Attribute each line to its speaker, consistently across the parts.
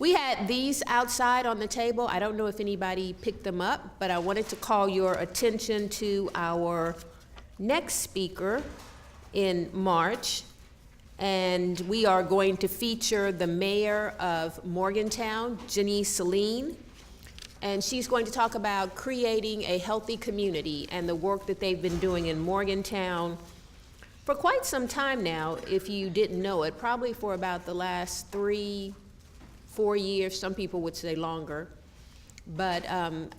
Speaker 1: We had these outside on the table. I don't know if anybody picked them up, but I wanted to call your attention to our next speaker in March. And we are going to feature the mayor of Morgantown, Jenny Celine. And she's going to talk about creating a healthy community and the work that they've been doing in Morgantown for quite some time now, if you didn't know it, probably for about the last 3-4 years, some people would say longer. But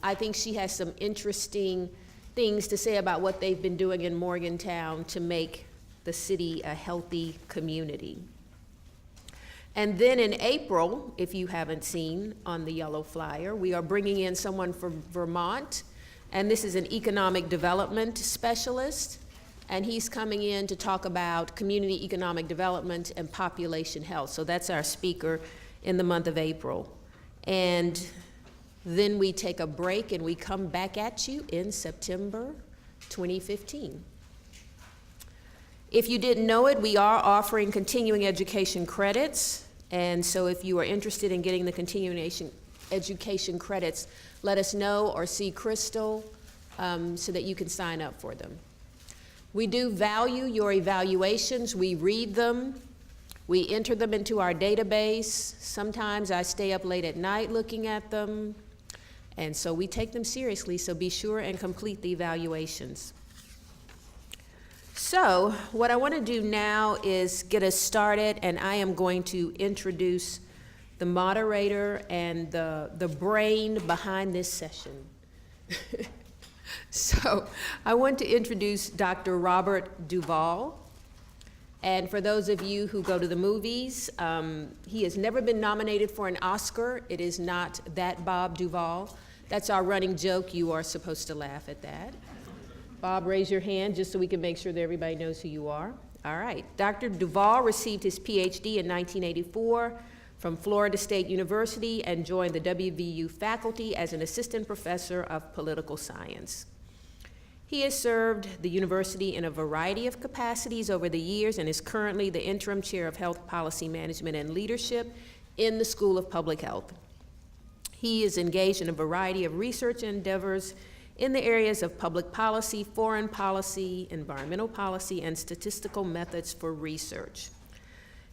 Speaker 1: I think she has some interesting things to say about what they've been doing in Morgantown to make the city a healthy community. And then in April, if you haven't seen on the yellow flyer, we are bringing in someone from Vermont, and this is an economic development specialist, and he's coming in to talk about community economic development and population health. So that's our speaker in the month of April. And then we take a break and we come back at you in September 2015. If you didn't know it, we are offering continuing education credits. And so if you are interested in getting the continuing education credits, let us know or see Crystal so that you can sign up for them. We do value your evaluations. We read them. We enter them into our database. Sometimes I stay up late at night looking at them. And so we take them seriously, so be sure and complete the evaluations. So what I want to do now is get us started, and I am going to introduce the moderator and the brain behind this session. So I want to introduce Dr. Robert Duval. And for those of you who go to the movies, he has never been nominated for an Oscar. It is not that Bob Duval. That's our running joke. You are supposed to laugh at that. Bob, raise your hand just so we can make sure that everybody knows who you are. All right. Dr. Duval received his PhD in 1984 from Florida State University and joined the WVU faculty as an assistant professor of political science. He has served the university in a variety of capacities over the years and is currently the interim chair of health policy management and leadership in the School of Public Health. He is engaged in a variety of research endeavors in the areas of public policy, foreign policy, environmental policy, and statistical methods for research.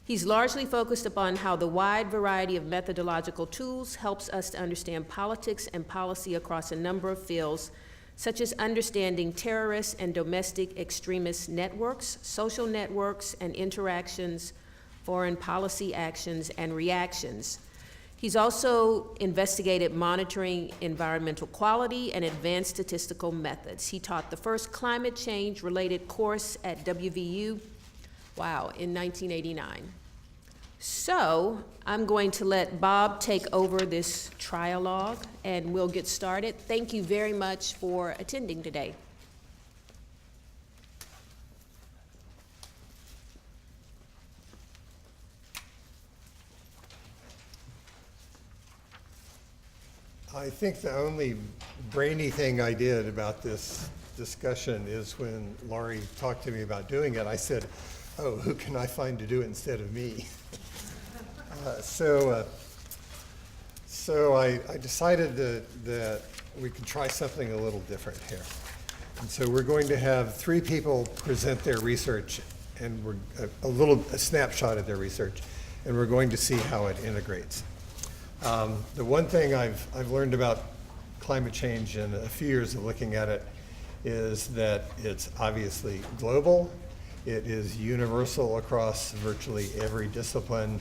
Speaker 1: He's largely focused upon how the wide variety of methodological tools helps us to understand politics and policy across a number of fields, such as understanding terrorist and domestic extremist networks, social networks and interactions, foreign policy actions and reactions. He's also investigated monitoring environmental quality and advanced statistical methods. He taught the first climate change related course at WVU, in 1989. So I'm going to let Bob take over this trialogue and we'll get started. Thank you very much for attending today.
Speaker 2: I think the only brainy thing I did about this discussion is when Laurie talked to me about doing it, I said, oh, who can I find to do it instead of me? So I decided that we could try something a little different here. And so we're going to have 3 people present their research and a snapshot of their research, and we're going to see how it integrates. The one thing I've learned about climate change in a few years of looking at it is that it's obviously global, it is universal across virtually every discipline,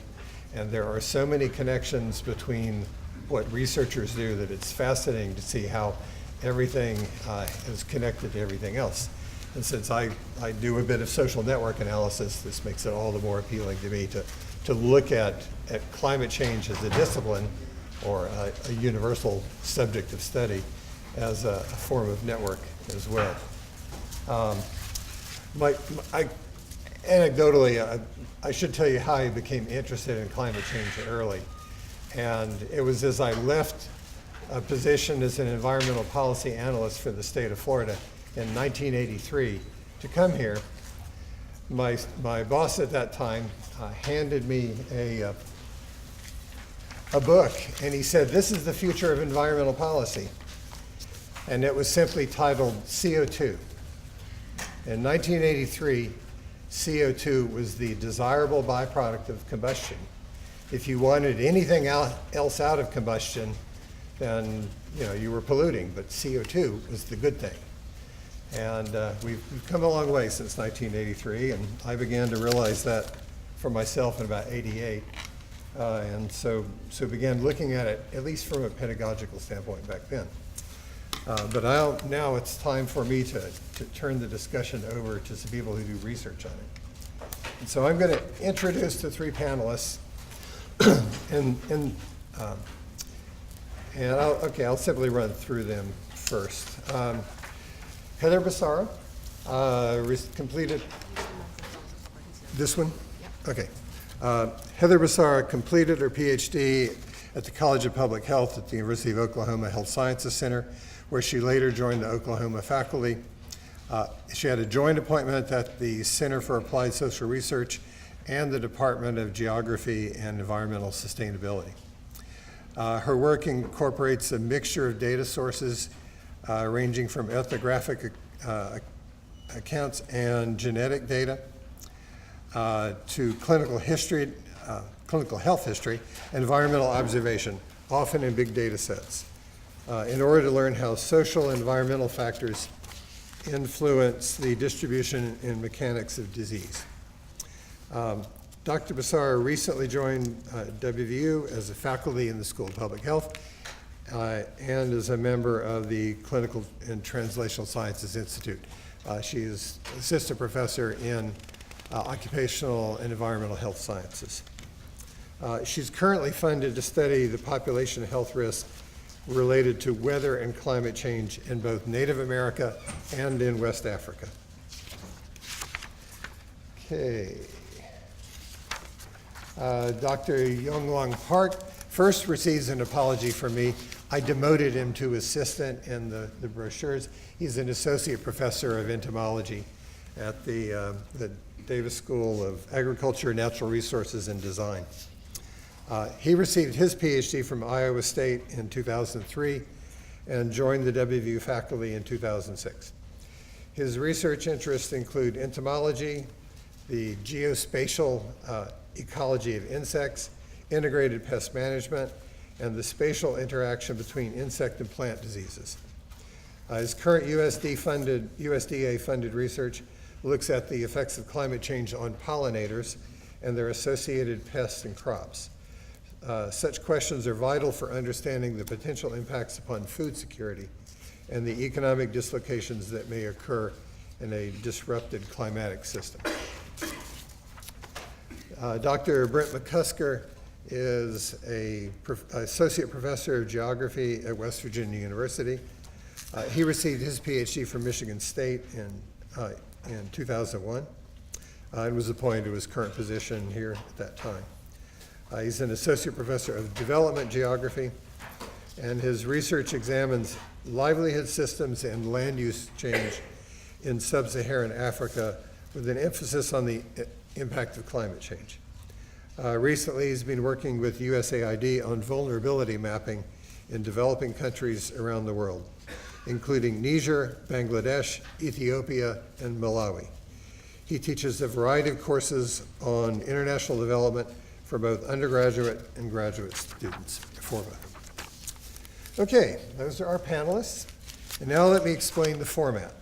Speaker 2: and there are so many connections between what researchers do that it's fascinating to see how everything is connected to everything else. And since I do a bit of social network analysis, this makes it all the more appealing to me to look at climate change as a discipline or a universal subject of study as a form of network as well. Anecdotally, I should tell you how I became interested in climate change early. And it was as I left a position as an environmental policy analyst for the state of Florida in 1983 to come here. My boss at that time handed me a book, and he said, "This is the future of environmental policy." And it was simply titled CO2. In 1983, CO2 was the desirable byproduct of combustion. If you wanted anything else out of combustion, then you were polluting, but CO2 was the good thing. And we've come a long way since 1983, and I began to realize that for myself in about '88. And so began looking at it, at least from a pedagogical standpoint back then. But now it's time for me to turn the discussion over to some people who do research on it. And so I'm going to introduce the three panelists, I'll simply run through them first. Heather Basara completed this one? Okay. Heather Basara completed her PhD at the College of Public Health at the University of Oklahoma Health Sciences Center, where she later joined the Oklahoma faculty. She had a joint appointment at the Center for Applied Social Research and the Department of Geography and Environmental Sustainability. Her work incorporates a mixture of data sources ranging from ethnographic accounts and genetic data to clinical health history, and environmental observation, often in big data sets, in order to learn how social and environmental factors influence the distribution and mechanics of disease. Dr. Basara recently joined WVU as a faculty in the School of Public Health and is a member of the Clinical and Translational Sciences Institute. She is assistant professor in Occupational and Environmental Health Sciences. She's currently funded to study the population health risks related to weather and climate change in both Native America and in West Africa. Okay. Dr. Yong-Lak Park first receives an apology from me. I demoted him to assistant in the brochures. He's an associate professor of entomology at the Davis School of Agriculture, Natural Resources, and Design. He received his PhD from Iowa State in 2003 and joined the WVU faculty in 2006. His research interests include entomology, the geospatial ecology of insects, integrated pest management, and the spatial interaction between insect and plant diseases. His current USDA-funded research looks at the effects of climate change on pollinators and their associated pests and crops. Such questions are vital for understanding the potential impacts upon food security and the economic dislocations that may occur in a disrupted climatic system. Dr. Brent McCusker is an associate professor of geography at West Virginia University. He received his PhD from Michigan State in 2001 and was appointed to his current position here at that time. He's an associate professor of development geography, and his research examines livelihood systems and land use change in sub-Saharan Africa with an emphasis on the impact of climate change. Recently, he's been working with USAID on vulnerability mapping in developing countries around the world, including Niger, Bangladesh, Ethiopia, and Malawi. He teaches a variety of courses on international development for both undergraduate and graduate students. Okay, those are our panelists. And now let me explain the format.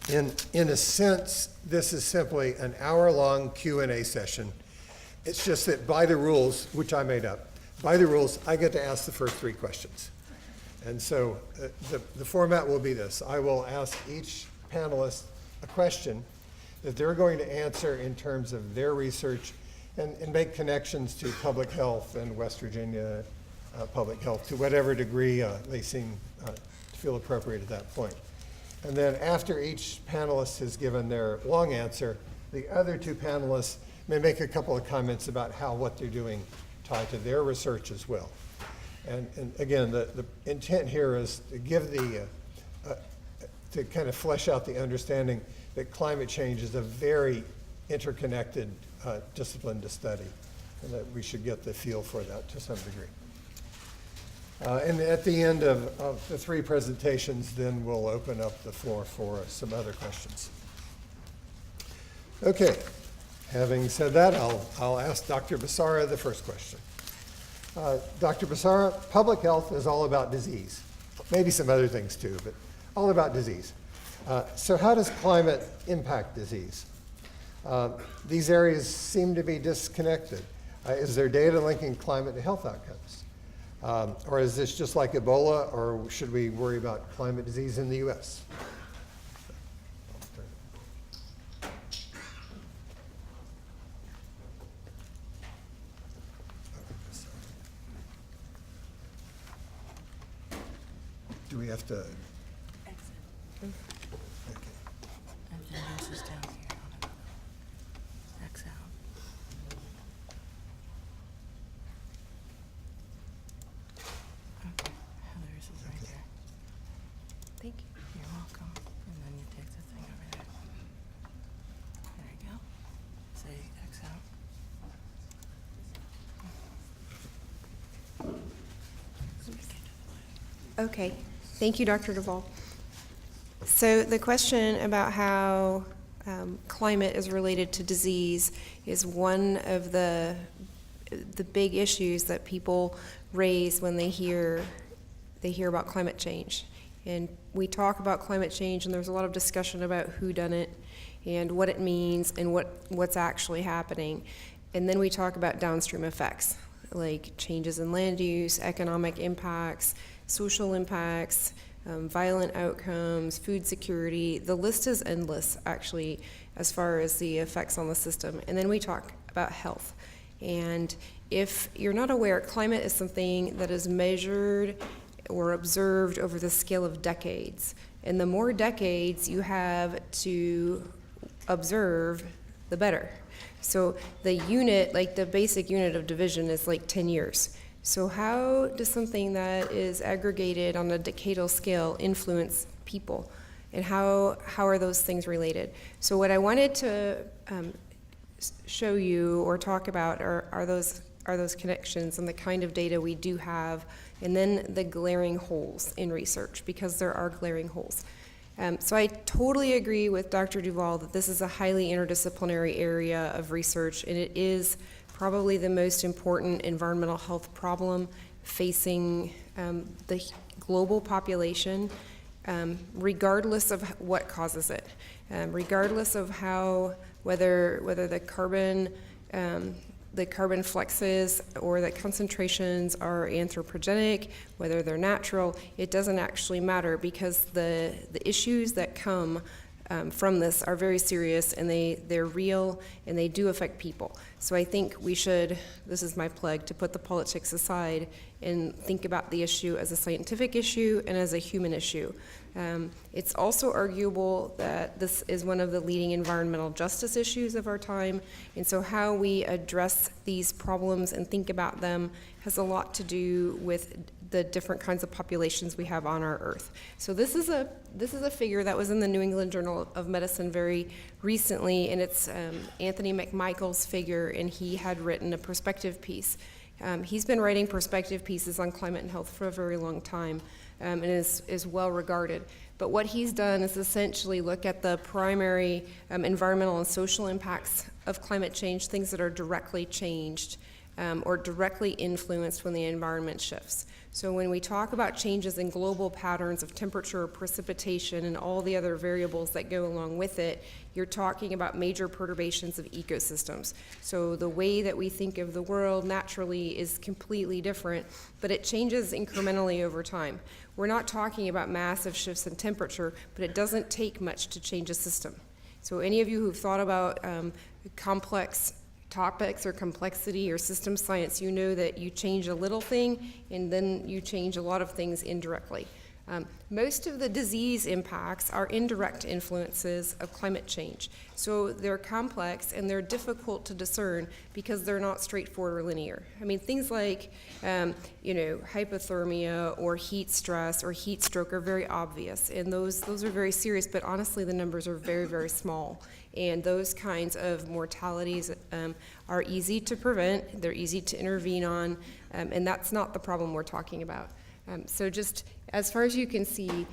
Speaker 2: In a sense, this is simply an hour-long Q&A session. It's just that by the rules, which I made up, by the rules, I get to ask the first three questions. And so the format will be this. I will ask each panelist a question that they're going to answer in terms of their research and make connections to public health and West Virginia public health to whatever degree they seem to feel appropriate at that point. And then after each panelist has given their long answer, the other two panelists may make a couple of comments about how what they're doing tied to their research as well. And again, the intent here is to give to kind of flesh out the understanding that climate change is a very interconnected discipline to study. and that we should get the feel for that to some degree. And at the end of the three presentations, then we'll open up the floor for some other questions. Okay, having said that, I'll ask Dr. Basara the first question. Dr. Basara, public health is all about disease. Maybe some other things too, but all about disease. So how does climate impact disease? These areas seem to be disconnected. Is there data linking climate to health outcomes? Or is this just like Ebola, or should we worry about climate disease in the US? Do we have to? Okay.
Speaker 3: And then this is down here. X out. Okay, Heather's is right there.
Speaker 1: Thank you.
Speaker 3: You're welcome. And then you take the thing over there. There you go. Say X out.
Speaker 4: Okay, thank you, Dr. Duval. So the question about how climate is related to disease is one of the big issues that people raise when they hear about climate change. And we talk about climate change, and there's a lot of discussion about who done it and what it means and what's actually happening. And then we talk about downstream effects, like changes in land use, economic impacts, social impacts, violent outcomes, food security. The list is endless, actually, as far as the effects on the system. And then we talk about health. And if you're not aware, climate is something that is measured or observed over the scale of decades. And the more decades you have to observe, the better. So the unit, like the basic unit of division, is like 10 years. So how does something that is aggregated on a decadal scale influence people? And how are those things related? So what I wanted to show you or talk about are those connections and the kind of data we do have, and then the glaring holes in research, because there are glaring holes. So I totally agree with Dr. Duval that this is a highly interdisciplinary area of research, and it is probably the most important environmental health problem facing the global population, regardless of what causes it, regardless of whether the carbon fluxes or the concentrations are anthropogenic, whether they're natural. It doesn't actually matter, because the issues that come from this are very serious, and they're real, and they do affect people. So I think we should, this is my plug, to put the politics aside and think about the issue as a scientific issue and as a human issue. It's also arguable that this is one of the leading environmental justice issues of our time, and so how we address these problems and think about them has a lot to do with the different kinds of populations we have on our Earth. So this is a figure that was in the New England Journal of Medicine very recently, and it's Anthony McMichael's figure, and he had written a perspective piece. He's been writing perspective pieces on climate and health for a very long time, and is well regarded. But what he's done is essentially look at the primary environmental and social impacts of climate change, things that are directly changed or directly influenced when the environment shifts. So when we talk about changes in global patterns of temperature, precipitation, and all the other variables that go along with it, you're talking about major perturbations of ecosystems. So the way that we think of the world naturally is completely different, but it changes incrementally over time. We're not talking about massive shifts in temperature, but it doesn't take much to change a system. So any of you who've thought about complex topics or complexity or system science, you know that you change a little thing and then you change a lot of things indirectly. Most of the disease impacts are indirect influences of climate change. So they're complex and they're difficult to discern because they're not straightforward or linear. I mean, things like, hypothermia or heat stress or heat stroke are very obvious, and those are very serious, but honestly, the numbers are very, very small. And those kinds of mortalities are easy to prevent, they're easy to intervene on, and that's not the problem we're talking about. So just as far as you can see,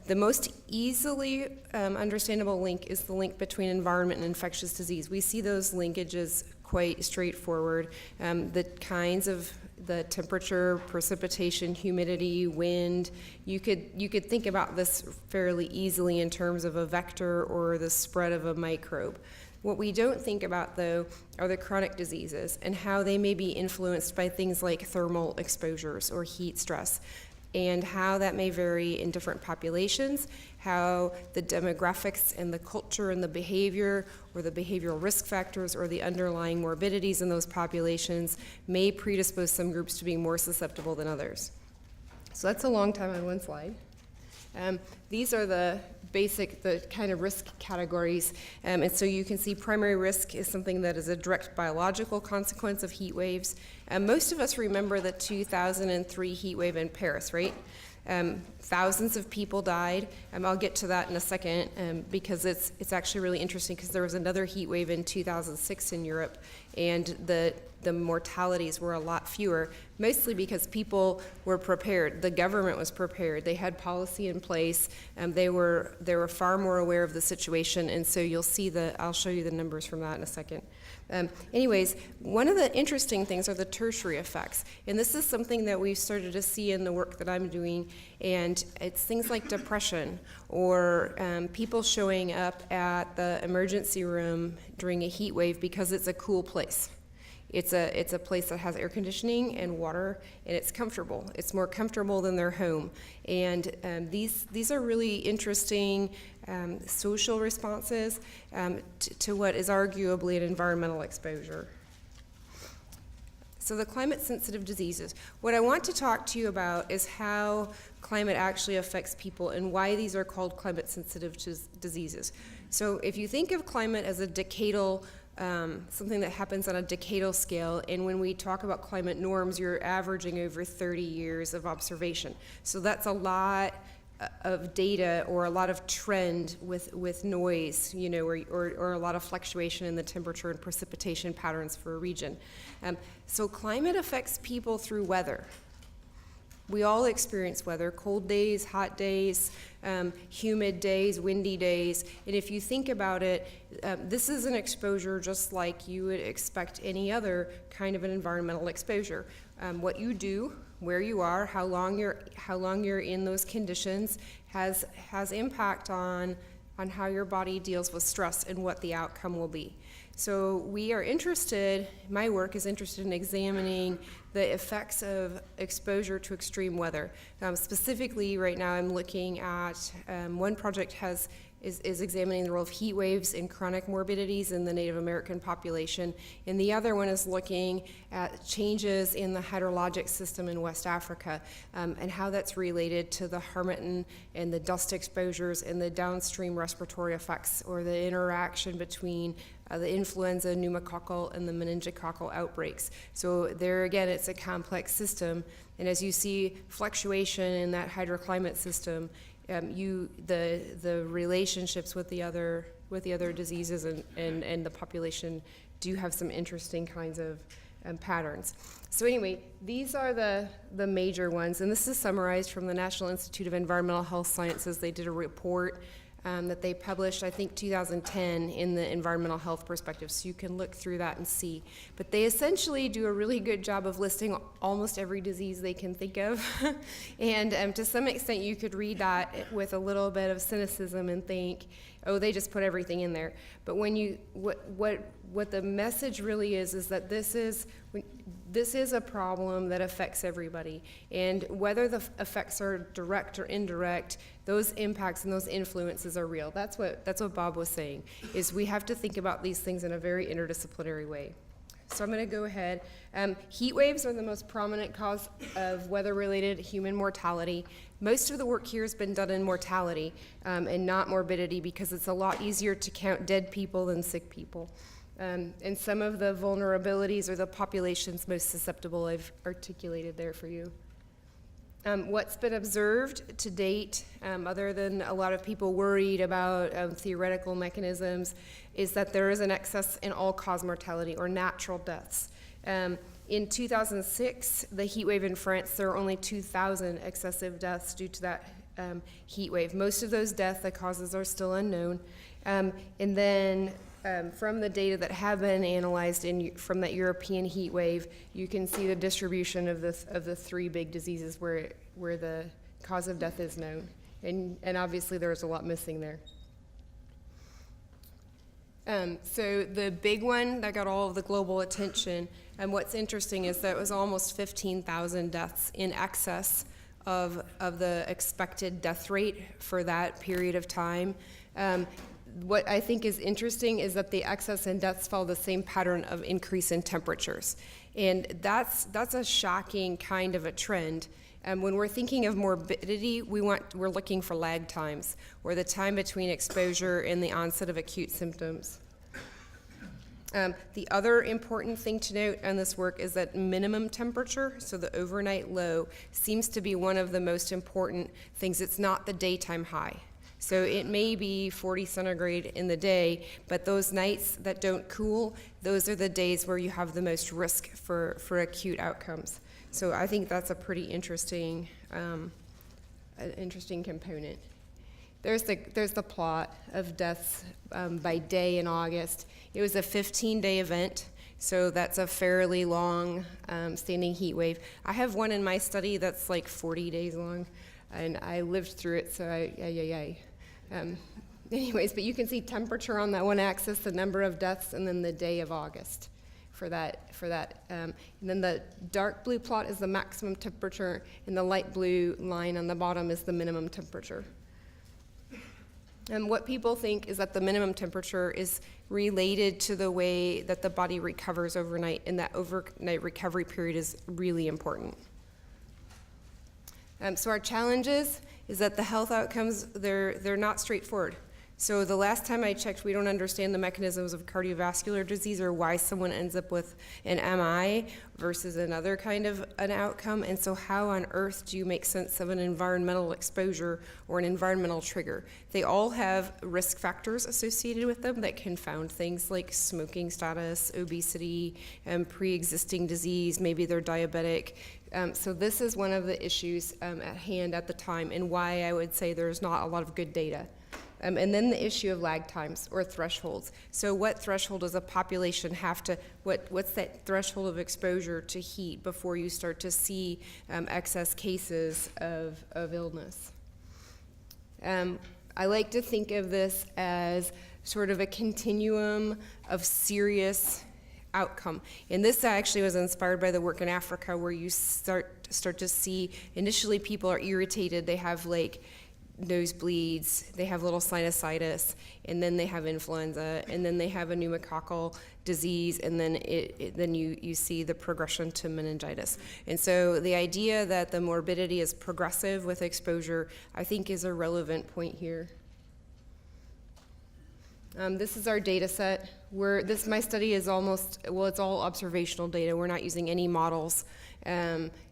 Speaker 4: the most easily understandable link is the link between environment and infectious disease. We see those linkages quite straightforward. The kinds of the temperature, precipitation, humidity, wind, you could think about this fairly easily in terms of a vector or the spread of a microbe. What we don't think about, though, are the chronic diseases and how they may be influenced by things like thermal exposures or heat stress, and how that may vary in different populations, how the demographics and the culture and the behavior or the behavioral risk factors or the underlying morbidities in those populations may predispose some groups to being more susceptible than others. So that's a long time on one slide. These are the kind of risk categories. And so you can see primary risk is something that is a direct biological consequence of heat waves. Most of us remember the 2003 heat wave in Paris, right? Thousands of people died. I'll get to that in a second because it's actually really interesting because there was another heat wave in 2006 in Europe, and the mortalities were a lot fewer, mostly because people were prepared. The government was prepared. They had policy in place. They were far more aware of the situation, and so you'll see I'll show you the numbers from that in a second. Anyways, one of the interesting things are the tertiary effects, and this is something that we've started to see in the work that I'm doing, and it's things like depression or people showing up at the emergency room during a heat wave because it's a cool place. It's a place that has air conditioning and water, and it's comfortable. It's more comfortable than their home. And these are really interesting social responses to what is arguably an environmental exposure. So the climate-sensitive diseases. What I want to talk to you about is how climate actually affects people and why these are called climate-sensitive diseases. So if you think of climate as a decadal something that happens on a decadal scale, and when we talk about climate norms, you're averaging over 30 years of observation. So that's a lot of data or a lot of trend with noise, or a lot of fluctuation in the temperature and precipitation patterns for a region. So climate affects people through weather. We all experience weather, cold days, hot days, humid days, windy days. And if you think about it, this is an exposure just like you would expect any other kind of an environmental exposure. What you do, where you are, how long you're in those conditions has impact on how your body deals with stress and what the outcome will be. So we are my work is interested in examining the effects of exposure to extreme weather. Specifically, right now I'm looking at, one project is examining the role of heat waves in chronic morbidities in the Native American population, and the other one is looking at changes in the hydrologic system in West Africa, and how that's related to the harmattan and the dust exposures and the downstream respiratory effects, or the interaction between the influenza, pneumococcal, and the meningococcal outbreaks. So there again, it's a complex system, and as you see fluctuation in that hydroclimate system, the relationships with the other diseases and the population do have some interesting kinds of patterns. So anyway, these are the major ones, and this is summarized from the National Institute of Environmental Health Sciences. They did a report that they published, I think, 2010 in the Environmental Health Perspective, so you can look through that and see. But they essentially do a really good job of listing almost every disease they can think of. And to some extent, you could read that with a little bit of cynicism and think, oh, they just put everything in there. But when what the message really is that this is a problem that affects everybody, and whether the effects are direct or indirect, those impacts and those influences are real. That's what Bob was saying, is we have to think about these things in a very interdisciplinary way. So I'm going to go ahead. Heat waves are the most prominent cause of weather-related human mortality. Most of the work here has been done in mortality and not morbidity because it's a lot easier to count dead people than sick people. And some of the vulnerabilities or the populations most susceptible I've articulated there for you. What's been observed to date, other than a lot of people worried about theoretical mechanisms, is that there is an excess in all-cause mortality or natural deaths. In 2006, the heat wave in France, there were only 2,000 excessive deaths due to that heat wave. Most of those deaths, the causes are still unknown. And then from the data that have been analyzed from that European heat wave, you can see the distribution of the three big diseases where the cause of death is known. And obviously there's a lot missing there. So the big one that got all of the global attention, and what's interesting is that it was almost 15,000 deaths in excess of the expected death rate for that period of time. What I think is interesting is that the excess in deaths follow the same pattern of increase in temperatures. And that's a shocking kind of a trend. When we're thinking of morbidity, we're looking for lag times, or the time between exposure and the onset of acute symptoms. The other important thing to note on this work is that minimum temperature, so the overnight low, seems to be one of the most important things. It's not the daytime high. So it may be 40 centigrade in the day, but those nights that don't cool, those are the days where you have the most risk for acute outcomes. So I think that's a pretty interesting component. There's the plot of deaths by day in August. It was a 15-day event, so that's a fairly long standing heat wave. I have one in my study that's like 40 days long, and I lived through it, so anyways, but you can see temperature on that one axis, the number of deaths, and then the day of August for that. And then the dark blue plot is the maximum temperature, and the light blue line on the bottom is the minimum temperature. And what people think is that the minimum temperature is related to the way that the body recovers overnight, and that overnight recovery period is really important. So our challenges is that the health outcomes, they're not straightforward. So the last time I checked, we don't understand the mechanisms of cardiovascular disease or why someone ends up with an MI versus another kind of an outcome. And so how on earth do you make sense of an environmental exposure or an environmental trigger? They all have risk factors associated with them that confound things like smoking status, obesity, pre-existing disease, maybe they're diabetic. So this is one of the issues at hand at the time, and why I would say there's not a lot of good data. And then the issue of lag times or thresholds. So what threshold does a population have to, what's that threshold of exposure to heat before you start to see excess cases of illness? I like to think of this as sort of a continuum of serious outcome. And this actually was inspired by the work in Africa, where you start to see initially people are irritated, they have like nosebleeds, they have little sinusitis, and then they have influenza, and then they have a pneumococcal disease, and then then you see the progression to meningitis. And so the idea that the morbidity is progressive with exposure, I think, is a relevant point here. This is our data set. My study is it's all observational data. We're not using any models.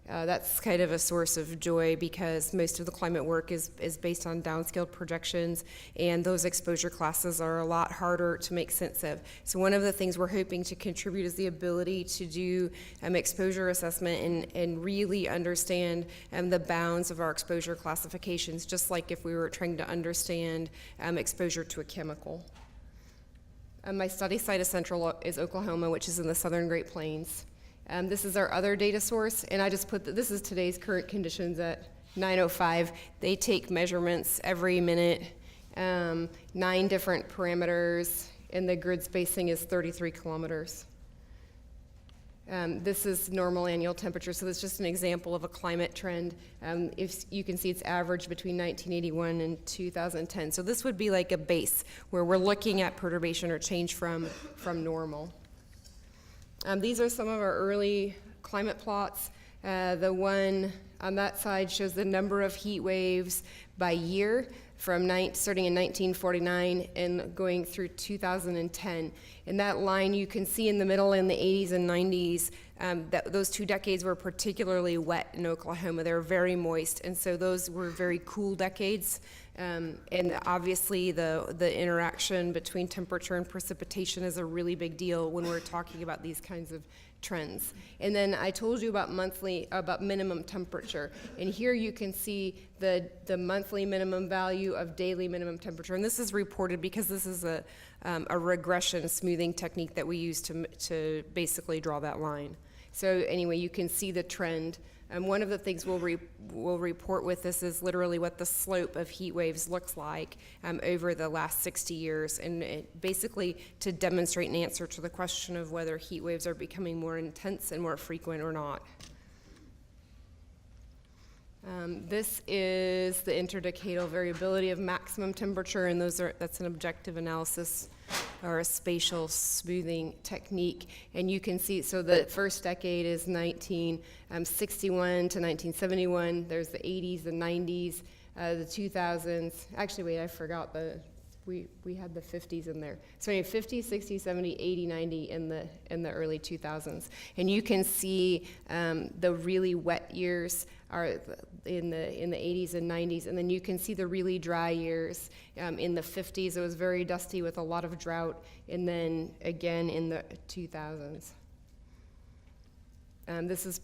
Speaker 4: That's kind of a source of joy, because most of the climate work is based on downscaled projections, and those exposure classes are a lot harder to make sense of. So one of the things we're hoping to contribute is the ability to do exposure assessment and really understand the bounds of our exposure classifications, just like if we were trying to understand exposure to a chemical. My study site is Oklahoma, which is in the southern Great Plains. This is our other data source, and I just this is today's current conditions at 9:05. They take measurements every minute, 9 different parameters, and the grid spacing is 33 kilometers. This is normal annual temperature, so that's just an example of a climate trend. If you can see, it's averaged between 1981 and 2010. So this would be like a base where we're looking at perturbation or change from normal. These are some of our early climate plots. The one on that side shows the number of heat waves by year starting in 1949 and going through 2010. In that line, you can see in the middle in the 80s and 90s that those 2 decades were particularly wet in Oklahoma. They were very moist, and so those were very cool decades. And obviously, the interaction between temperature and precipitation is a really big deal when we're talking about these kinds of trends. And then I told you about minimum temperature, and here you can see the monthly minimum value of daily minimum temperature. And this is reported because this is a regression smoothing technique that we use to basically draw that line. So anyway, you can see the trend. And one of the things we'll report with this is literally what the slope of heat waves looks like over the last 60 years, and basically to demonstrate an answer to the question of whether heat waves are becoming more intense and more frequent or not. This is the interdecadal variability of maximum temperature, and that's an objective analysis or a spatial smoothing technique. And you can see, so the first decade is 1961 to 1971. There's the 80s, the 90s, the 2000s. Actually, wait, I forgot we had the 50s in there. So anyway, 50, 60, 70, 80, 90 in the early 2000s. And you can see the really wet years are in the 80s and 90s, and then you can see the really dry years in the 50s. It was very dusty with a lot of drought, and then again in the 2000s. This is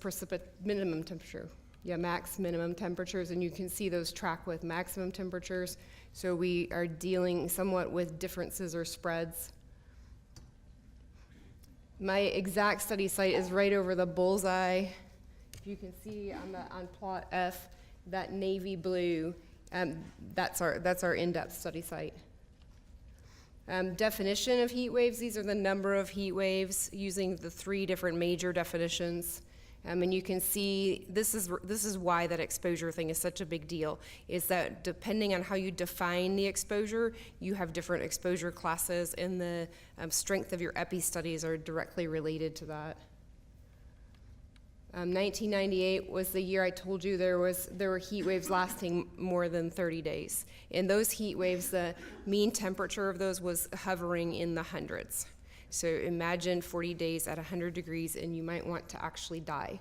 Speaker 4: minimum temperature. Yeah, max minimum temperatures, and you can see those track with maximum temperatures. So we are dealing somewhat with differences or spreads. My exact study site is right over the bullseye. If you can see on plot F, that navy blue, that's our in-depth study site. Definition of heat waves, these are the number of heat waves using the 3 different major definitions. And you can see this is why that exposure thing is such a big deal, is that depending on how you define the exposure, you have different exposure classes, and the strength of your epi studies are directly related to that. 1998 was the year I told you there were heat waves lasting more than 30 days. In those heat waves, the mean temperature of those was hovering in the hundreds. So imagine 40 days at 100 degrees, and you might want to actually die.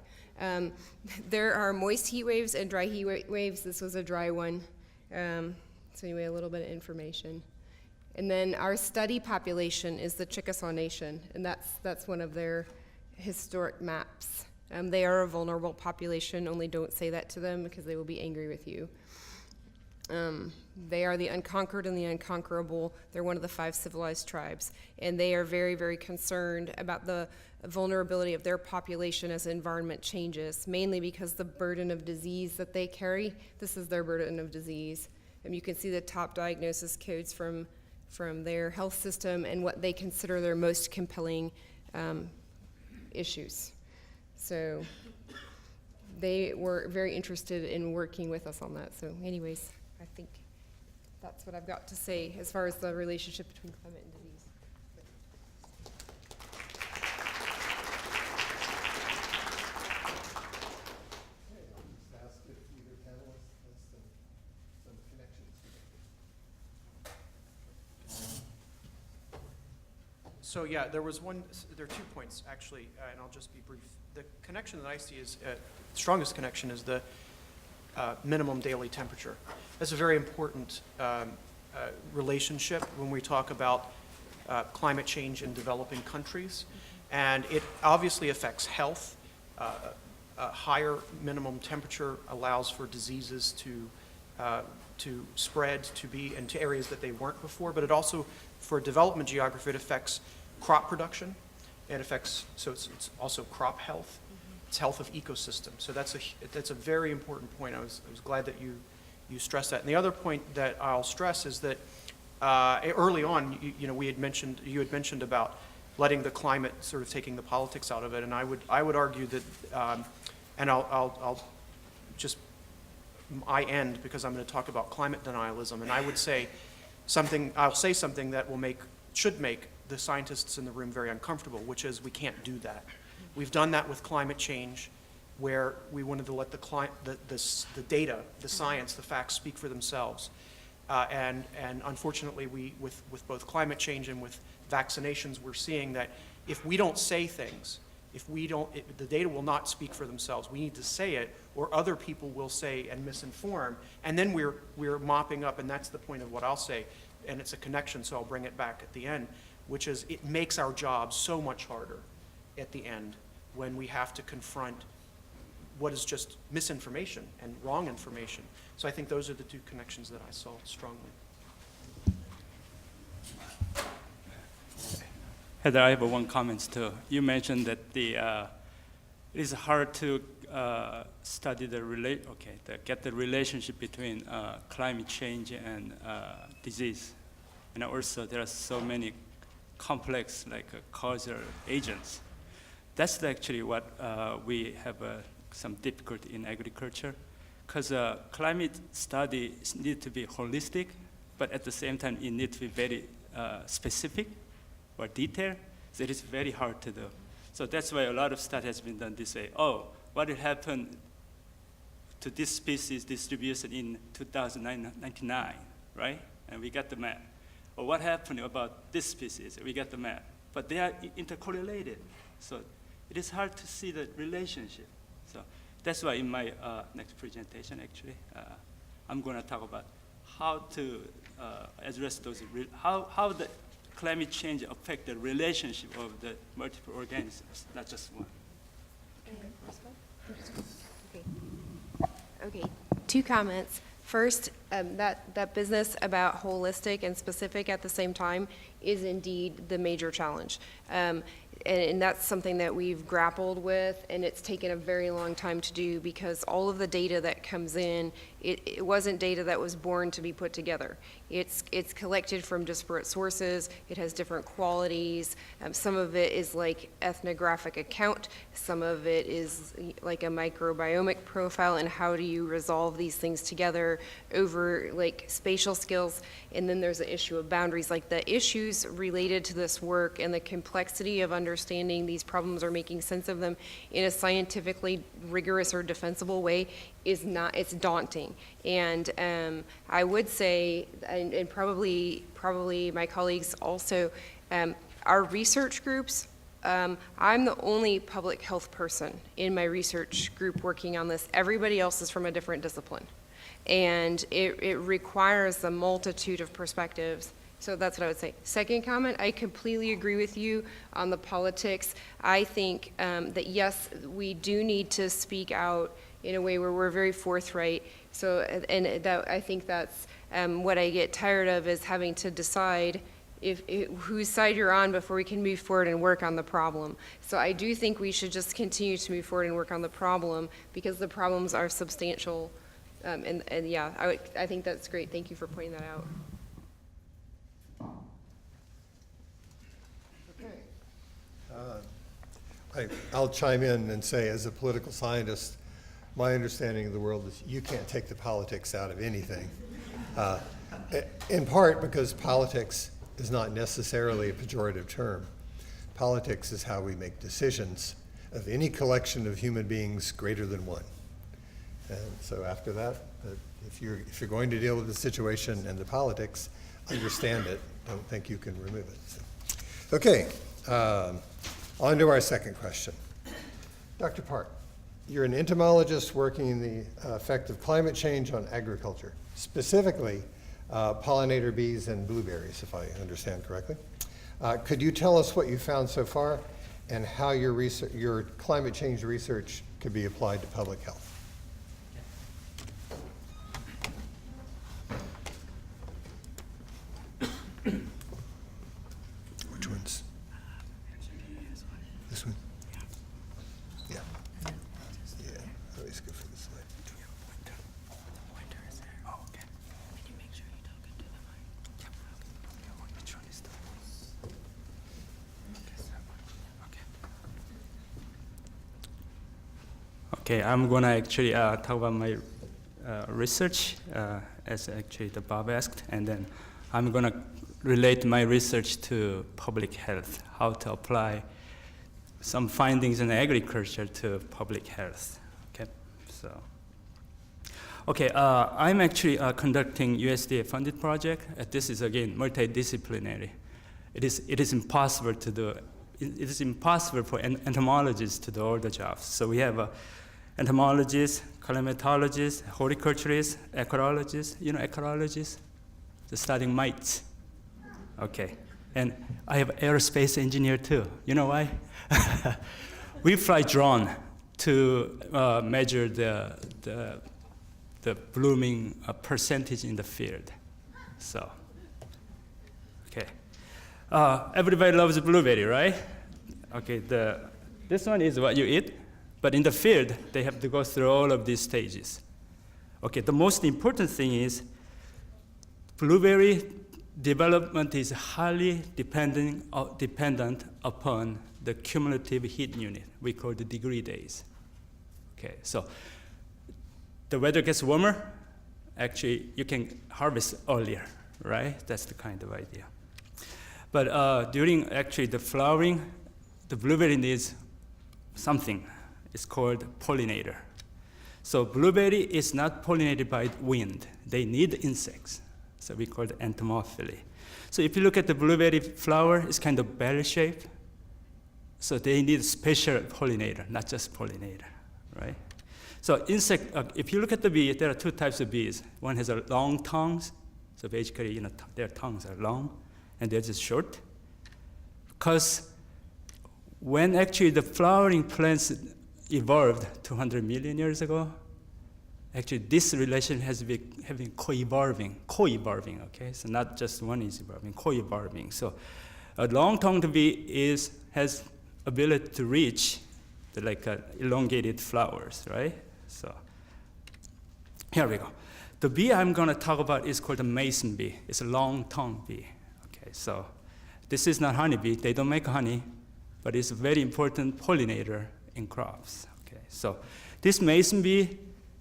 Speaker 4: There are moist heat waves and dry heat waves. This was a dry one. So anyway, a little bit of information. And then our study population is the Chickasaw Nation, and that's one of their historic maps. They are a vulnerable population, only don't say that to them because they will be angry with you. They are the unconquered and the unconquerable. They're one of the 5 civilized tribes, and they are very, very concerned about the vulnerability of their population as the environment changes, mainly because the burden of disease that they carry, this is their burden of disease. And you can see the top diagnosis codes from their health system and what they consider their most compelling issues. So they were very interested in working with us on that. So anyways, I think that's what I've got to say as far as the relationship between climate and disease.
Speaker 2: Ask if either panelist has some connections.
Speaker 5: So yeah, there are 2 points actually, and I'll just be brief. The connection that I see is, strongest connection is the minimum daily temperature. That's a very important relationship when we talk about climate change in developing countries. And it obviously affects health. A higher minimum temperature allows for diseases to spread, to be into areas that they weren't before, but it also, for development geography, it affects crop production. It affects, so it's also crop health. It's health of ecosystems. So that's a very important point. I was glad that you stressed that. And the other point that I'll stress is that early on, you had mentioned about letting the climate sort of taking the politics out of it, and I would argue that, and I'll just end because I'm going to talk about climate denialism, and I would say something. I'll say something that should make the scientists in the room very uncomfortable, which is we can't do that. We've done that with climate change, where we wanted to let the data, the science, the facts speak for themselves. And unfortunately, with both climate change and with vaccinations, we're seeing that if we don't say things, the data will not speak for themselves. We need to say it, or other people will say and misinform, and then we're mopping up, and that's the point of what I'll say, and it's a connection, so I'll bring it back at the end, which is it makes our job so much harder at the end when we have to confront what is just misinformation and wrong information. So I think those are the two connections that I saw strongly.
Speaker 6: Heather, I have one comment too. You mentioned that it is hard to study get the relationship between climate change and disease, and also there are so many complex causal agents. That's actually what we have some difficulty in agriculture, because climate study need to be holistic, but at the same time it needs to be very specific or detailed, so it is very hard to do. So that's why a lot of study has been done this way. Oh, what will happen to this species distribution in 2099, right? And we got the map. Or what happened about this species? We got the map. But they are intercorrelated. So it is hard to see the relationship. So that's why in my next presentation, actually, I'm going to talk about how to address those, how the climate change affect the relationship of the multiple organisms, not just one.
Speaker 4: Okay, two comments. First, that business about holistic and specific at the same time is indeed the major challenge. And that's something that we've grappled with, and it's taken a very long time to do because all of the data that comes in, it wasn't data that was born to be put together. It's collected from disparate sources. It has different qualities. Some of it is like ethnographic account. Some of it is like a microbiomic profile, and how do you resolve these things together over like spatial skills. And then there's the issue of boundaries, like the issues related to this work and the complexity of understanding these problems or making sense of them in a scientifically rigorous or defensible way is not, it's daunting. And I would say, and probably my colleagues also, our research groups, I'm the only public health person in my research group working on this. Everybody else is from a different discipline. And it requires a multitude of perspectives. So that's what I would say. Second comment, I completely agree with you on the politics. I think that yes, we do need to speak out in a way where we're very forthright. So, and that, I think that's what I get tired of, is having to decide whose side you're on before we can move forward and work on the problem. So I do think we should just continue to move forward and work on the problem because the problems are substantial. And yeah, I think that's great. Thank you for pointing that out.
Speaker 2: I'll chime in and say, as a political scientist, my understanding of the world is you can't take the politics out of anything. In part because politics is not necessarily a pejorative term. Politics is how we make decisions of any collection of human beings greater than one. And so after that, if you're going to deal with the situation and the politics, understand it. Don't think you can remove it. So. Okay, on to our second question. Dr. Park, you're an entomologist working in the effect of climate change on agriculture, specifically pollinator bees and blueberries, if I understand correctly. Could you tell us what you found so far and how your climate change research could be applied to public health? Which ones? This one? Yeah. Yeah. Always go for this slide.
Speaker 6: Okay, I'm gonna actually talk about my research as actually the Bob asked, and then I'm gonna relate my research to public health, how to apply some findings in agriculture to public health. Okay, so. Okay, I'm actually conducting USDA-funded project. This is again multidisciplinary. It is impossible to do. It is impossible for entomologists to do all the jobs. So we have entomologists, climatologists, horticulturists, ecologists. You know ecologists? The studying mites. Okay, and I have aerospace engineer too. You know why? We fly drone to measure the blooming percentage in the field. So, okay. Everybody loves blueberry, right? Okay, this one is what you eat, but in the field, they have to go through all of these stages. Okay, the most important thing is blueberry development is highly dependent upon the cumulative heat unit. We call the degree days. Okay, so the weather gets warmer, actually you can harvest earlier, right? That's the kind of idea. But during actually the flowering, the blueberry needs something. It's called pollinator. So blueberry is not pollinated by wind. They need insects. So we call it entomophily. So if you look at the blueberry flower, it's kind of bell-shaped. So they need special pollinator, not just pollinator, right? So if you look at the bee, there are two types of bees. One has a long tongues. So basically, their tongues are long, and they're just short. Because when actually the flowering plants evolved 200 million years ago, actually this relation has been having co-evolving, okay? So not just one is evolving, co-evolving. So a long-tongued bee has ability to reach the elongated flowers, right? So here we go. The bee I'm gonna talk about is called a mason bee. It's a long-tongued bee, okay? So this is not honeybee, they don't make honey, but it's a very important pollinator in crops, okay? So this mason bee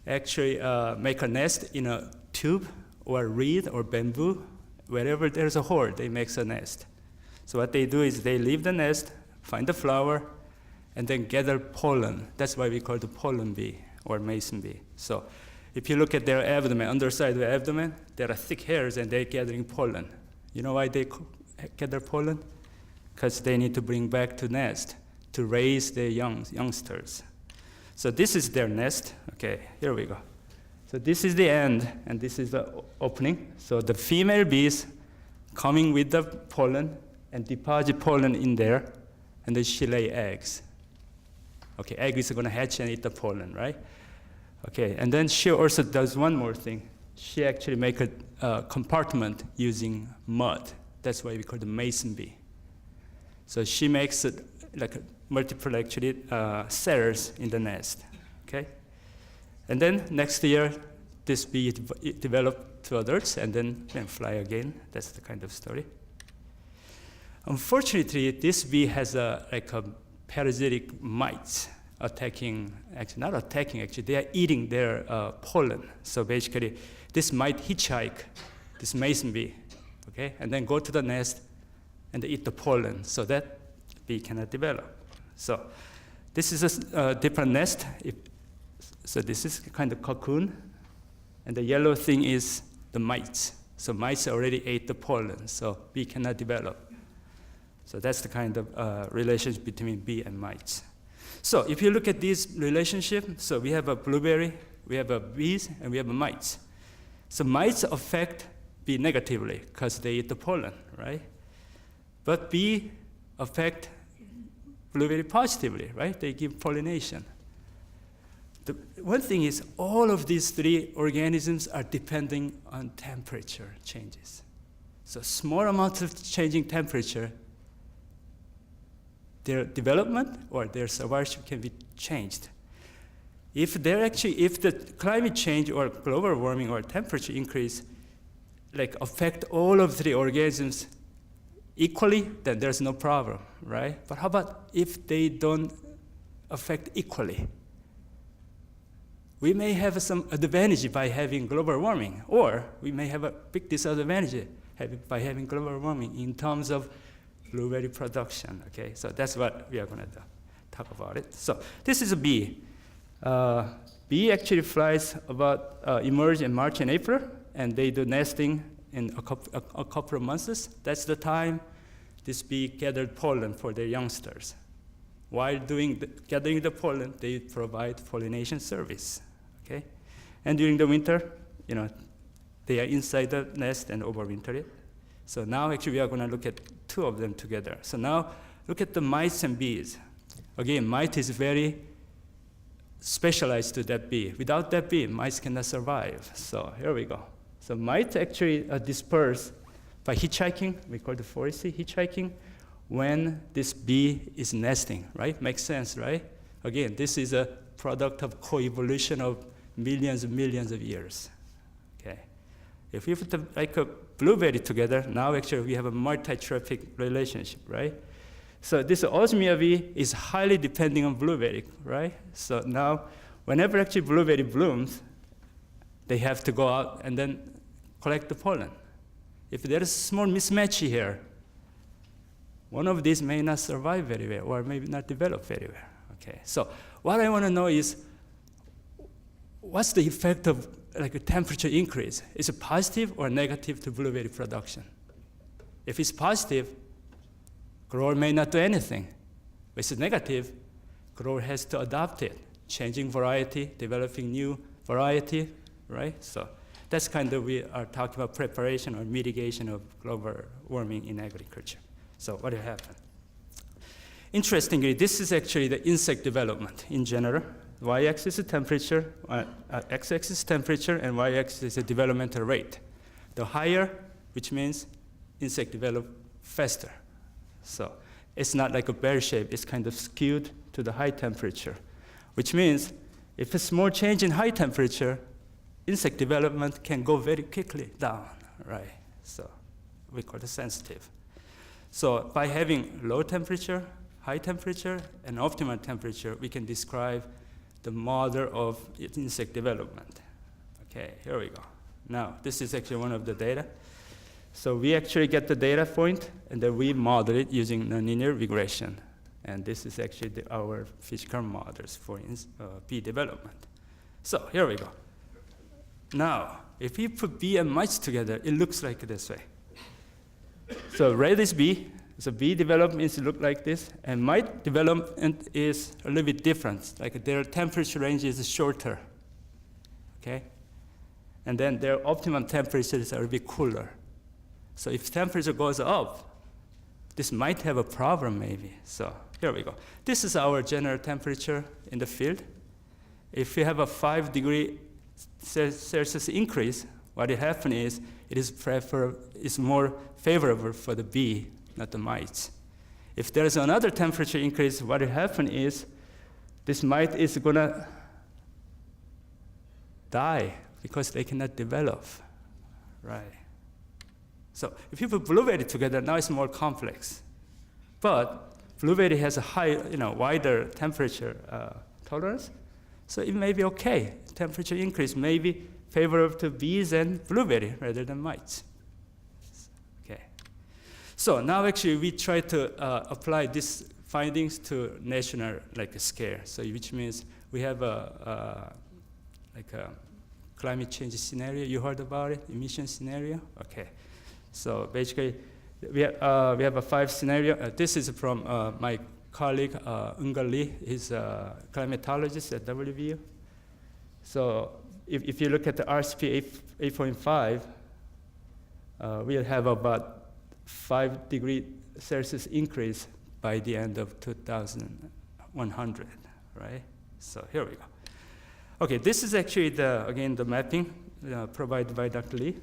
Speaker 6: actually make a nest in a tube or reed or bamboo. Wherever there's a hole, they make a nest. So what they do is they leave the nest, find the flower, and then gather pollen. That's why we call it the pollen bee or mason bee. So if you look at their abdomen, underside of the abdomen, there are thick hairs and they're gathering pollen. You know why they gather pollen? Because they need to bring back to nest to raise their youngsters. So this is their nest. Okay, here we go. So this is the end, and this is the opening. So the female bees coming with the pollen and deposit pollen in there, and then she lay eggs. Okay, egg is going to hatch and eat the pollen, right? Okay, and then she also does one more thing. She actually makes a compartment using mud. That's why we call it the mason bee. So she makes it like multiple actually cells in the nest, okay? And then next year, this bee developed to adults and then fly again. That's the kind of story. Unfortunately, this bee has a parasitic mites attacking, actually not attacking, actually, they are eating their pollen. So basically, this might hitchhike, this mason bee, okay? And then go to the nest and eat the pollen, so that bee cannot develop. So this is a different nest. So this is kind of cocoon, and the yellow thing is the mites. So mites already ate the pollen, so bee cannot develop. So that's the kind of relationship between bee and mites. So if you look at this relationship, so we have a blueberry, we have a bees, and we have a mites. So mites affect bee negatively because they eat the pollen, right? But bee affect blueberry positively, right? They give pollination. The one thing is all of these three organisms are depending on temperature changes. So small amounts of changing temperature, their development or their survival can be changed. If the climate change or global warming or temperature increase affect all of the organisms equally, then there's no problem, right? But how about if they don't affect equally? We may have some advantage by having global warming, or we may have a big disadvantage by having global warming in terms of blueberry production, okay? So that's what we are gonna talk about it. So this is a bee. Bee actually flies emerge in March and April, and they do nesting in a couple of months. That's the time this bee gathered pollen for their youngsters. While gathering the pollen, they provide pollination service, okay? And during the winter, they are inside the nest and overwinter it. So now actually we are gonna look at two of them together. So now look at the mites and bees. Again, mite is very specialized to that bee. Without that bee, mice cannot survive. So here we go. So mites actually disperse by hitchhiking. We call it forestry hitchhiking when this bee is nesting, right? Makes sense, right? Again, this is a product of coevolution of millions and millions of years, okay? If we put a blueberry together, now actually we have a multi-trophic relationship, right? So this osmia bee is highly depending on blueberry, right? So now, whenever actually blueberry blooms, they have to go out and then collect the pollen. If there is a small mismatch here, one of these may not survive very well or maybe not develop very well, okay? So what I want to know is, what's the effect of like a temperature increase? Is it positive or negative to blueberry production? If it's positive, grower may not do anything. If it's negative, grower has to adopt it, changing variety, developing new variety, right? So that's kind of, we are talking about preparation or mitigation of global warming in agriculture. So what will happen? Interestingly, this is actually the insect development in general. Y-axis is temperature, x-axis is temperature, and y-axis is the developmental rate. The higher, which means insect develop faster. So it's not like a bell shape, it's kind of skewed to the high temperature, which means if a small change in high temperature, insect development can go very quickly down, right? So we call it sensitive. So by having low temperature, high temperature, and optimal temperature, we can describe the model of insect development. Okay, here we go. Now, this is actually one of the data. So we actually get the data point, and then we model it using nonlinear regression. And this is actually our physical models for bee development. So here we go. Now, if we put bee and mites together, it looks like this way. So red is bee. So bee development look like this, and mite development is a little bit different. Like their temperature range is shorter, okay? And then their optimum temperatures are a bit cooler. So if temperature goes up, this might have a problem maybe. So here we go. This is our general temperature in the field. If we have a 5 degree Celsius increase, what will happen is it is more favorable for the bee, not the mites. If there is another temperature increase, what will happen is this mite is gonna die because they cannot develop, right? So if you put blueberry together, now it's more complex. But blueberry has a high, wider temperature tolerance, so it may be okay. Temperature increase may be favorable to bees and blueberry rather than mites. Okay. So now actually we try to apply these findings to national scale. So which means we have a climate change scenario. You heard about it, emission scenario? Okay. So basically we have a 5 scenario. This is from my colleague Eberly. He's a climatologist at WVU. So if you look at the RCP 8.5, we'll have about 5 degree Celsius increase by the end of 2100, right? So here we go. Okay, this is actually the mapping provided by Dr. Lee.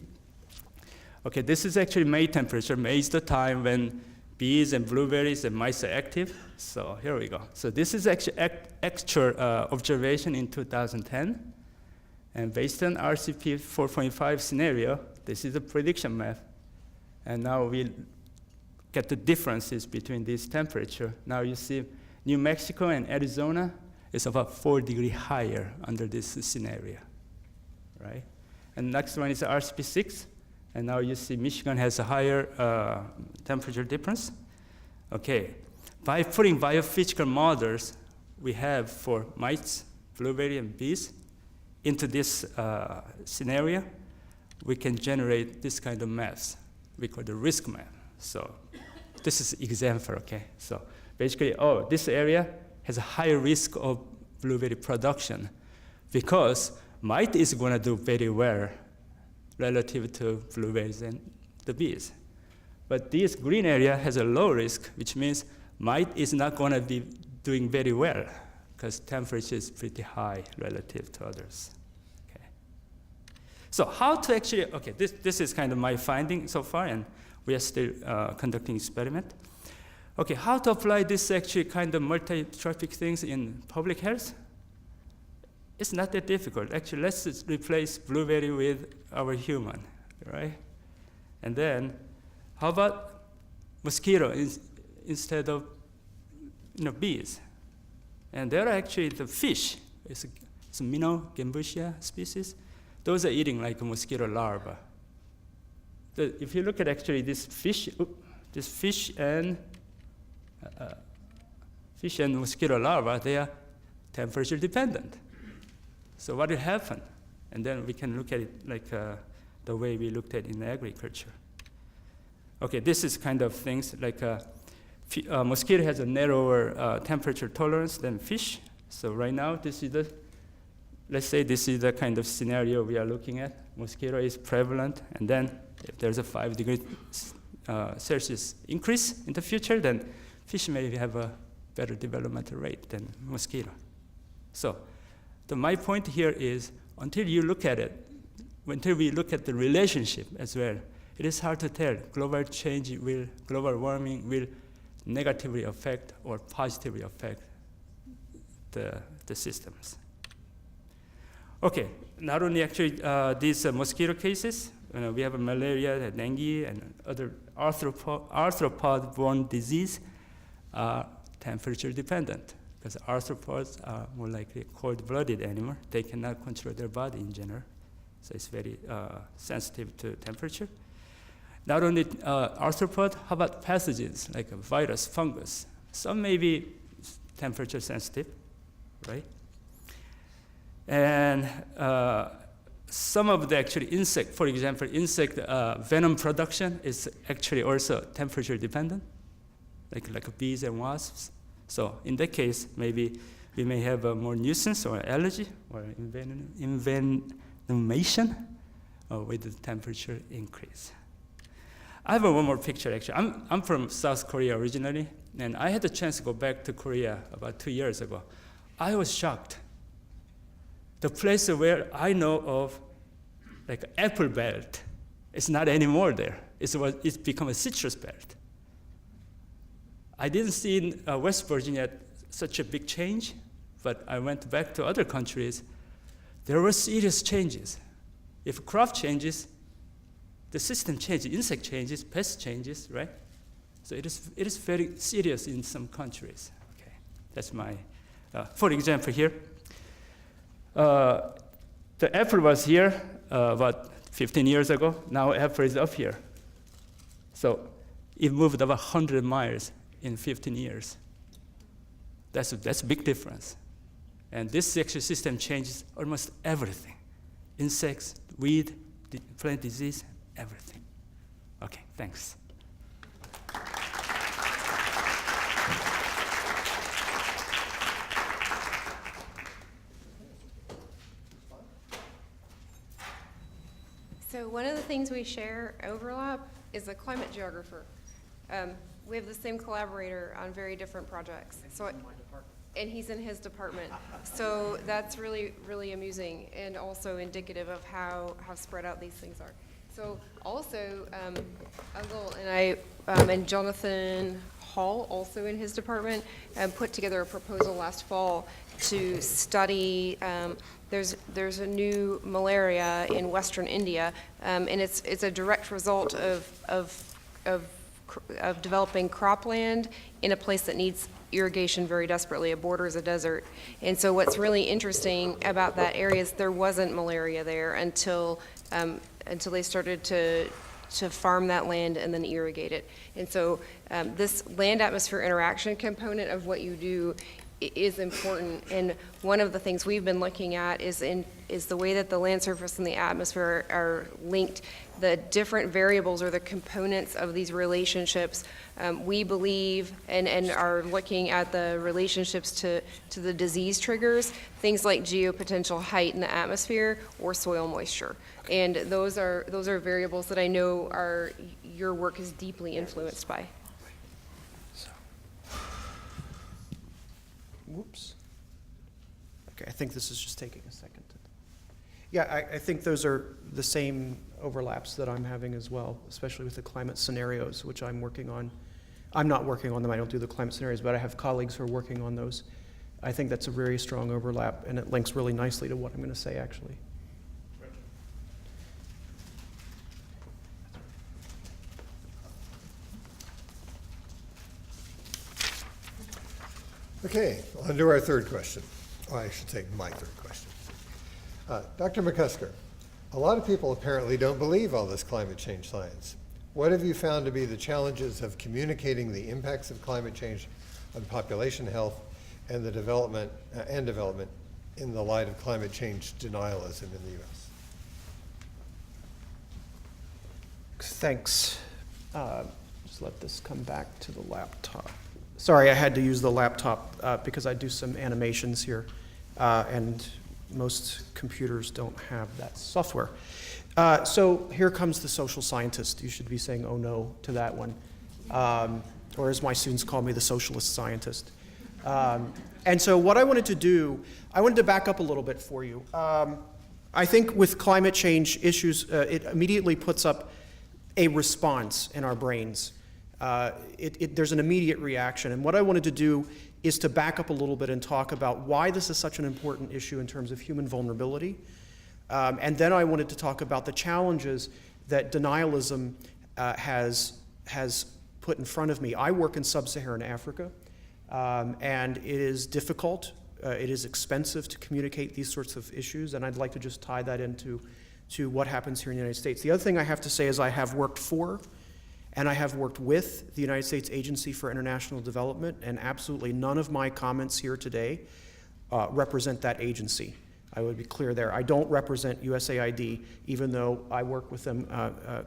Speaker 6: Okay, this is actually May temperature. May is the time when bees and blueberries and mice are active. So here we go. So this is actually actual observation in 2010. And based on RCP 4.5 scenario, this is a prediction map. And now we get the differences between this temperature. Now you see New Mexico and Arizona is about 4 degrees higher under this scenario, right? And next one is RCP 6. And now you see Michigan has a higher temperature difference. Okay, by putting biophysical models we have for mites, blueberry, and bees into this scenario, we can generate this kind of maps. We call the risk map. So this is example, okay? So basically, this area has a higher risk of blueberry production because mite is going to do very well relative to blueberries and the bees. But this green area has a low risk, which means mite is not going to be doing very well because temperature is pretty high relative to others. Okay. So how to actually, okay, this is kind of my finding so far, and we are still conducting experiment. Okay, how to apply this actually kind of multi-trophic things in public health? It's not that difficult. Actually, let's just replace blueberry with our human, right? And then, how about mosquito instead of bees? And there are actually the fish. It's a minnow, gambusia species. Those are eating like a mosquito larva. If you look at actually this fish and mosquito larva, they are temperature dependent. So what will happen? And then we can look at it like the way we looked at in agriculture. Okay, this is kind of things like mosquito has a narrower temperature tolerance than fish. So right now, let's say this is the kind of scenario we are looking at. Mosquito is prevalent, and then if there's a 5 degrees Celsius increase in the future, then fish may have a better developmental rate than mosquito. So my point here is until we look at the relationship as well, it is hard to tell global warming will negatively affect or positively affect the systems. Okay, not only actually these mosquito cases, we have malaria, dengue, and other arthropod-borne disease are temperature dependent because arthropods are more likely cold-blooded animal. They cannot control their body in general, so it's very sensitive to temperature. Not only arthropod, how about pathogens like a virus, fungus? Some may be temperature sensitive, right? And some of the actually insect, for example, insect venom production is actually also temperature dependent, like bees and wasps. So in that case, maybe we may have a more nuisance or allergy or envenomation with the temperature increase. I have one more picture, actually. I'm from South Korea originally, and I had the chance to go back to Korea about 2 years ago. I was shocked. The place where I know of, like apple belt, it's not anymore there. It's become a citrus belt. I didn't see in West Virginia such a big change, but I went back to other countries. There were serious changes. If crop changes, the system changes, insect changes, pest changes, right? So it is very serious in some countries. Okay, that's my, for example here, the apple was here about 15 years ago. Now apple is up here. So it moved about 100 miles in 15 years. That's a big difference. And this sexual system changes almost everything. Insects, weed, plant disease, everything. Okay, thanks.
Speaker 4: So one of the things we share overlap is the climate geographer. We have the same collaborator on very different projects. And he's in his department. So that's really, really amusing and also indicative of how spread out these things are. So also, Uncle and Jonathan Hall, also in his department, put together a proposal last fall to study, there's a new malaria in Western India, and it's a direct result of developing cropland in a place that needs irrigation very desperately. It borders a desert. And so what's really interesting about that area is there wasn't malaria there until they started to farm that land and then irrigate it. And so this land-atmosphere interaction component of what you do is important. And one of the things we've been looking at is the way that the land surface and the atmosphere are linked, the different variables or the components of these relationships. We believe and are looking at the relationships to the disease triggers, things like geopotential height in the atmosphere or soil moisture. And those are variables that I know your work is deeply influenced by.
Speaker 5: Whoops. Okay, I think this is just taking a second. Yeah, I think those are the same overlaps that I'm having as well, especially with the climate scenarios, which I'm working on. I'm not working on them, I don't do the climate scenarios, but I have colleagues who are working on those. I think that's a very strong overlap, and it links really nicely to what I'm going to say, actually.
Speaker 2: Okay, on to our third question. Oh, I should say my third question. Dr. McCusker, a lot of people apparently don't believe all this climate change science. What have you found to be the challenges of communicating the impacts of climate change on population health and the development in the light of climate change denialism in the U.S.?
Speaker 5: Thanks. Just let this come back to the laptop. Sorry, I had to use the laptop because I do some animations here, and most computers don't have that software. So here comes the social scientist. You should be saying, oh no, to that one. Or as my students call me, the socialist scientist. And so what I wanted to do, I wanted to back up a little bit for you. I think with climate change issues, it immediately puts up a response in our brains. There's an immediate reaction. And what I wanted to do is to back up a little bit and talk about why this is such an important issue in terms of human vulnerability. And then I wanted to talk about the challenges that denialism has put in front of me. I work in sub-Saharan Africa, and it is difficult. It is expensive to communicate these sorts of issues, and I'd like to just tie that into what happens here in the United States. The other thing I have to say is I have worked for and I have worked with the United States Agency for International Development, and absolutely none of my comments here today represent that agency. I would be clear there. I don't represent USAID, even though I work with them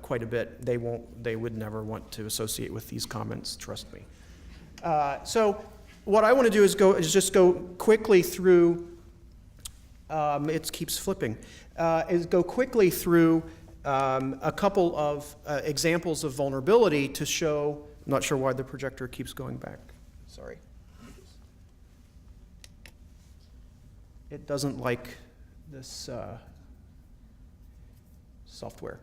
Speaker 5: quite a bit. They would never want to associate with these comments, trust me. So what I want to do is just go quickly through, it keeps flipping, go quickly through a couple of examples of vulnerability to show, I'm not sure why the projector keeps going back, sorry. It doesn't like this software.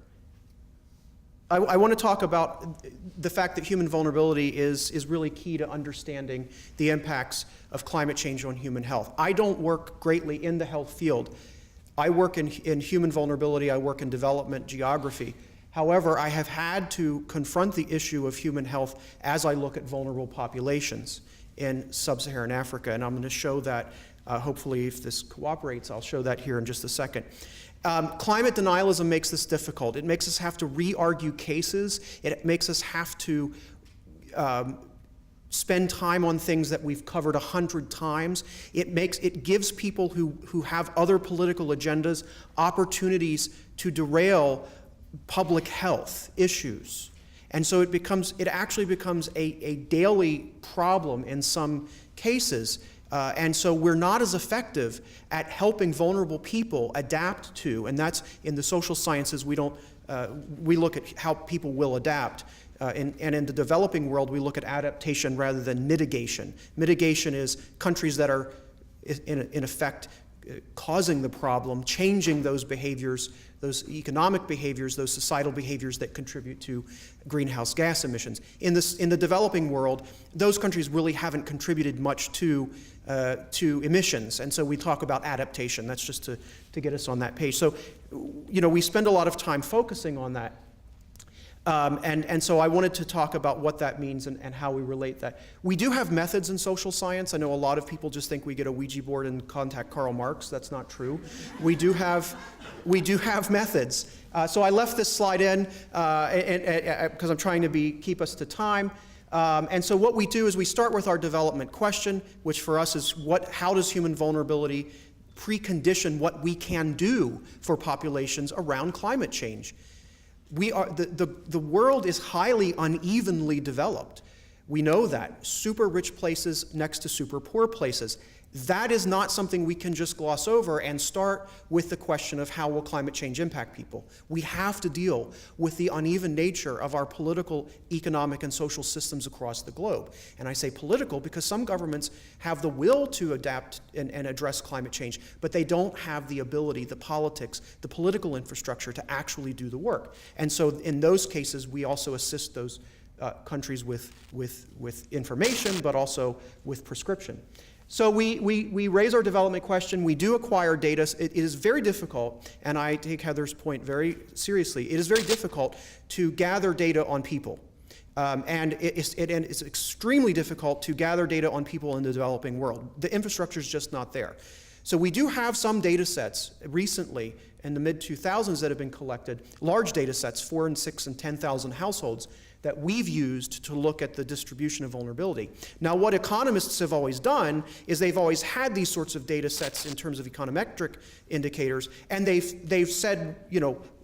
Speaker 5: I want to talk about the fact that human vulnerability is really key to understanding the impacts of climate change on human health. I don't work greatly in the health field. I work in human vulnerability, I work in development geography. However, I have had to confront the issue of human health as I look at vulnerable populations in sub-Saharan Africa, and I'm going to show that, hopefully if this cooperates, I'll show that here in just a second. Climate denialism makes this difficult. It makes us have to re-argue cases. It makes us have to spend time on things that we've covered 100 times. It gives people who have other political agendas opportunities to derail public health issues. And so it actually becomes a daily problem in some cases. And so we're not as effective at helping vulnerable people adapt to, and that's in the social sciences, we look at how people will adapt. And in the developing world, we look at adaptation rather than mitigation. Mitigation is countries that are, in effect, causing the problem, changing those behaviors, those economic behaviors, those societal behaviors that contribute to greenhouse gas emissions. In the developing world, those countries really haven't contributed much to emissions, and so we talk about adaptation. That's just to get us on that page. So, we spend a lot of time focusing on that.
Speaker 7: And so I wanted to talk about what that means and how we relate that. We do have methods in social science. I know a lot of people just think we get a Ouija board and contact Karl Marx. That's not true. We do have methods. So I left this slide in because I'm trying to keep us to time. And so what we do is we start with our development question, which for us is how does human vulnerability precondition what we can do for populations around climate change? The world is highly unevenly developed. We know that. Super rich places next to super poor places. That is not something we can just gloss over and start with the question of how will climate change impact people. We have to deal with the uneven nature of our political, economic, and social systems across the globe. And I say political because some governments have the will to adapt and address climate change, but they don't have the ability, the politics, the political infrastructure to actually do the work. And so in those cases, we also assist those countries with information, but also with prescription. So we raise our development question. We do acquire data. It is very difficult, and I take Heather's point very seriously. It is very difficult to gather data on people. And it's extremely difficult to gather data on people in the developing world. The infrastructure is just not there. So we do have some data sets recently in the mid-2000s that have been collected, large data sets, 4,000 and 6,000 and 10,000 households, that we've used to look at the distribution of vulnerability. Now, what economists have always done is they've always had these sorts of data sets in terms of econometric indicators, and they've said,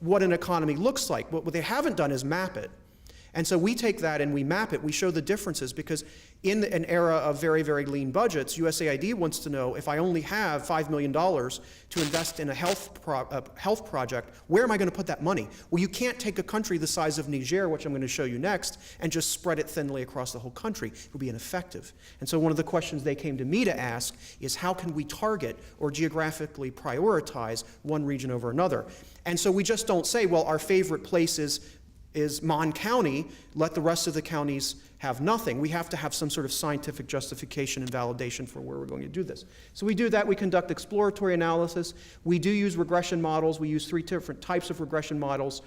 Speaker 7: what an economy looks like. What they haven't done is map it. And so we take that and we map it. We show the differences because in an era of very, very lean budgets, USAID wants to know if I only have $5 million to invest in a health project, where am I going to put that money? Well, you can't take a country the size of Niger, which I'm going to show you next, and just spread it thinly across the whole country. It would be ineffective. And so one of the questions they came to me to ask is how can we target or geographically prioritize one region over another? And so we just don't say, well, our favorite place is Mon County, let the rest of the counties have nothing. We have to have some sort of scientific justification and validation for where we're going to do this. So we do that. We conduct exploratory analysis. We do use regression models. We use 3 different types of regression models,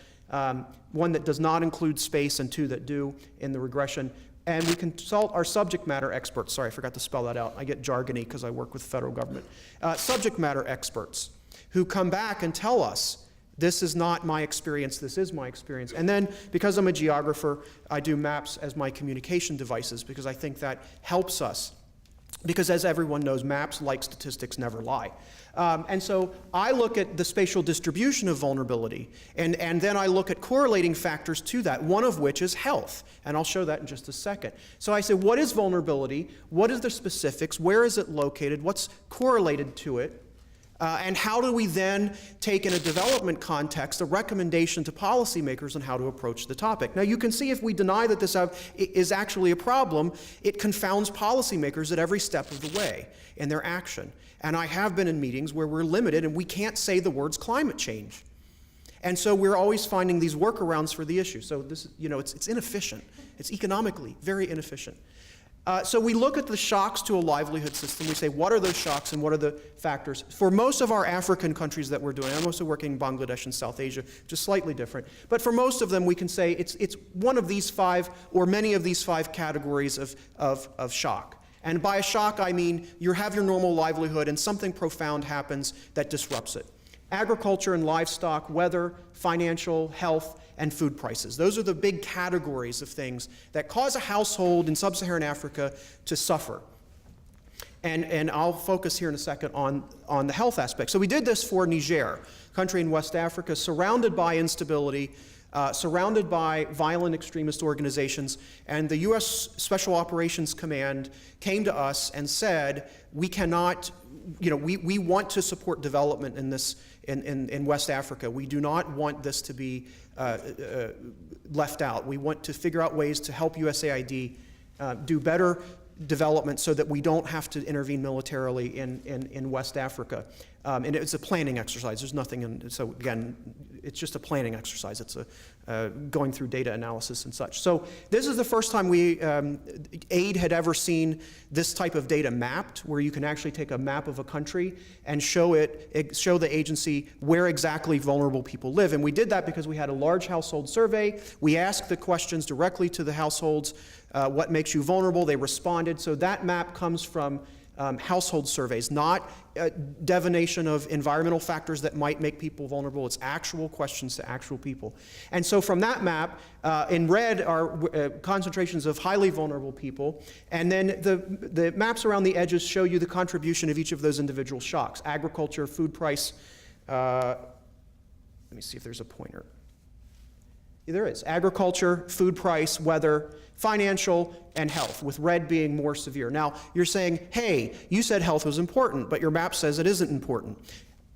Speaker 7: one that does not include space and 2 that do in the regression. And we consult our subject matter experts. Sorry, I forgot to spell that out. I get jargony because I work with the federal government. Subject matter experts who come back and tell us, this is not my experience, this is my experience. And then, because I'm a geographer, I do maps as my communication devices because I think that helps us. Because as everyone knows, maps, like statistics, never lie. And so I look at the spatial distribution of vulnerability, and then I look at correlating factors to that, one of which is health. And I'll show that in just a second. So I say, what is vulnerability? What is the specifics? Where is it located? What's correlated to it? And how do we then take in a development context a recommendation to policymakers on how to approach the topic? Now you can see if we deny that this is actually a problem, it confounds policymakers at every step of the way in their action. And I have been in meetings where we're limited and we can't say the words climate change. And so we're always finding these workarounds for the issue. So this, it's inefficient. It's economically very inefficient. So we look at the shocks to a livelihood system. We say, what are those shocks and what are the factors? For most of our African countries that we're doing, I'm also working in Bangladesh and South Asia, just slightly different. But for most of them, we can say it's one of these 5 or many of these 5 categories of shock. And by a shock, I mean you have your normal livelihood and something profound happens that disrupts it. Agriculture and livestock, weather, financial, health, and food prices. Those are the big categories of things that cause a household in sub-Saharan Africa to suffer. And I'll focus here in a second on the health aspect. So we did this for Niger, a country in West Africa, surrounded by instability, surrounded by violent extremist organizations, and the U.S. Special Operations Command came to us and said, we cannot, we want to support development in this, in West Africa. We do not want this to be left out. We want to figure out ways to help USAID do better development so that we don't have to intervene militarily in West Africa. And it's a planning exercise. There's nothing in, so again, it's just a planning exercise. It's going through data analysis and such. So this is the first time AID had ever seen this type of data mapped, where you can actually take a map of a country and show the agency where exactly vulnerable people live. And we did that because we had a large household survey. We asked the questions directly to the households, what makes you vulnerable? They responded. So that map comes from household surveys, not divination of environmental factors that might make people vulnerable. It's actual questions to actual people. And so from that map, in red are concentrations of highly vulnerable people, and then the maps around the edges show you the contribution of each of those individual shocks: agriculture, food price. Let me see if there's a pointer. Yeah, there is. Agriculture, food price, weather, financial, and health, with red being more severe. Now, you're saying, hey, you said health was important, but your map says it isn't important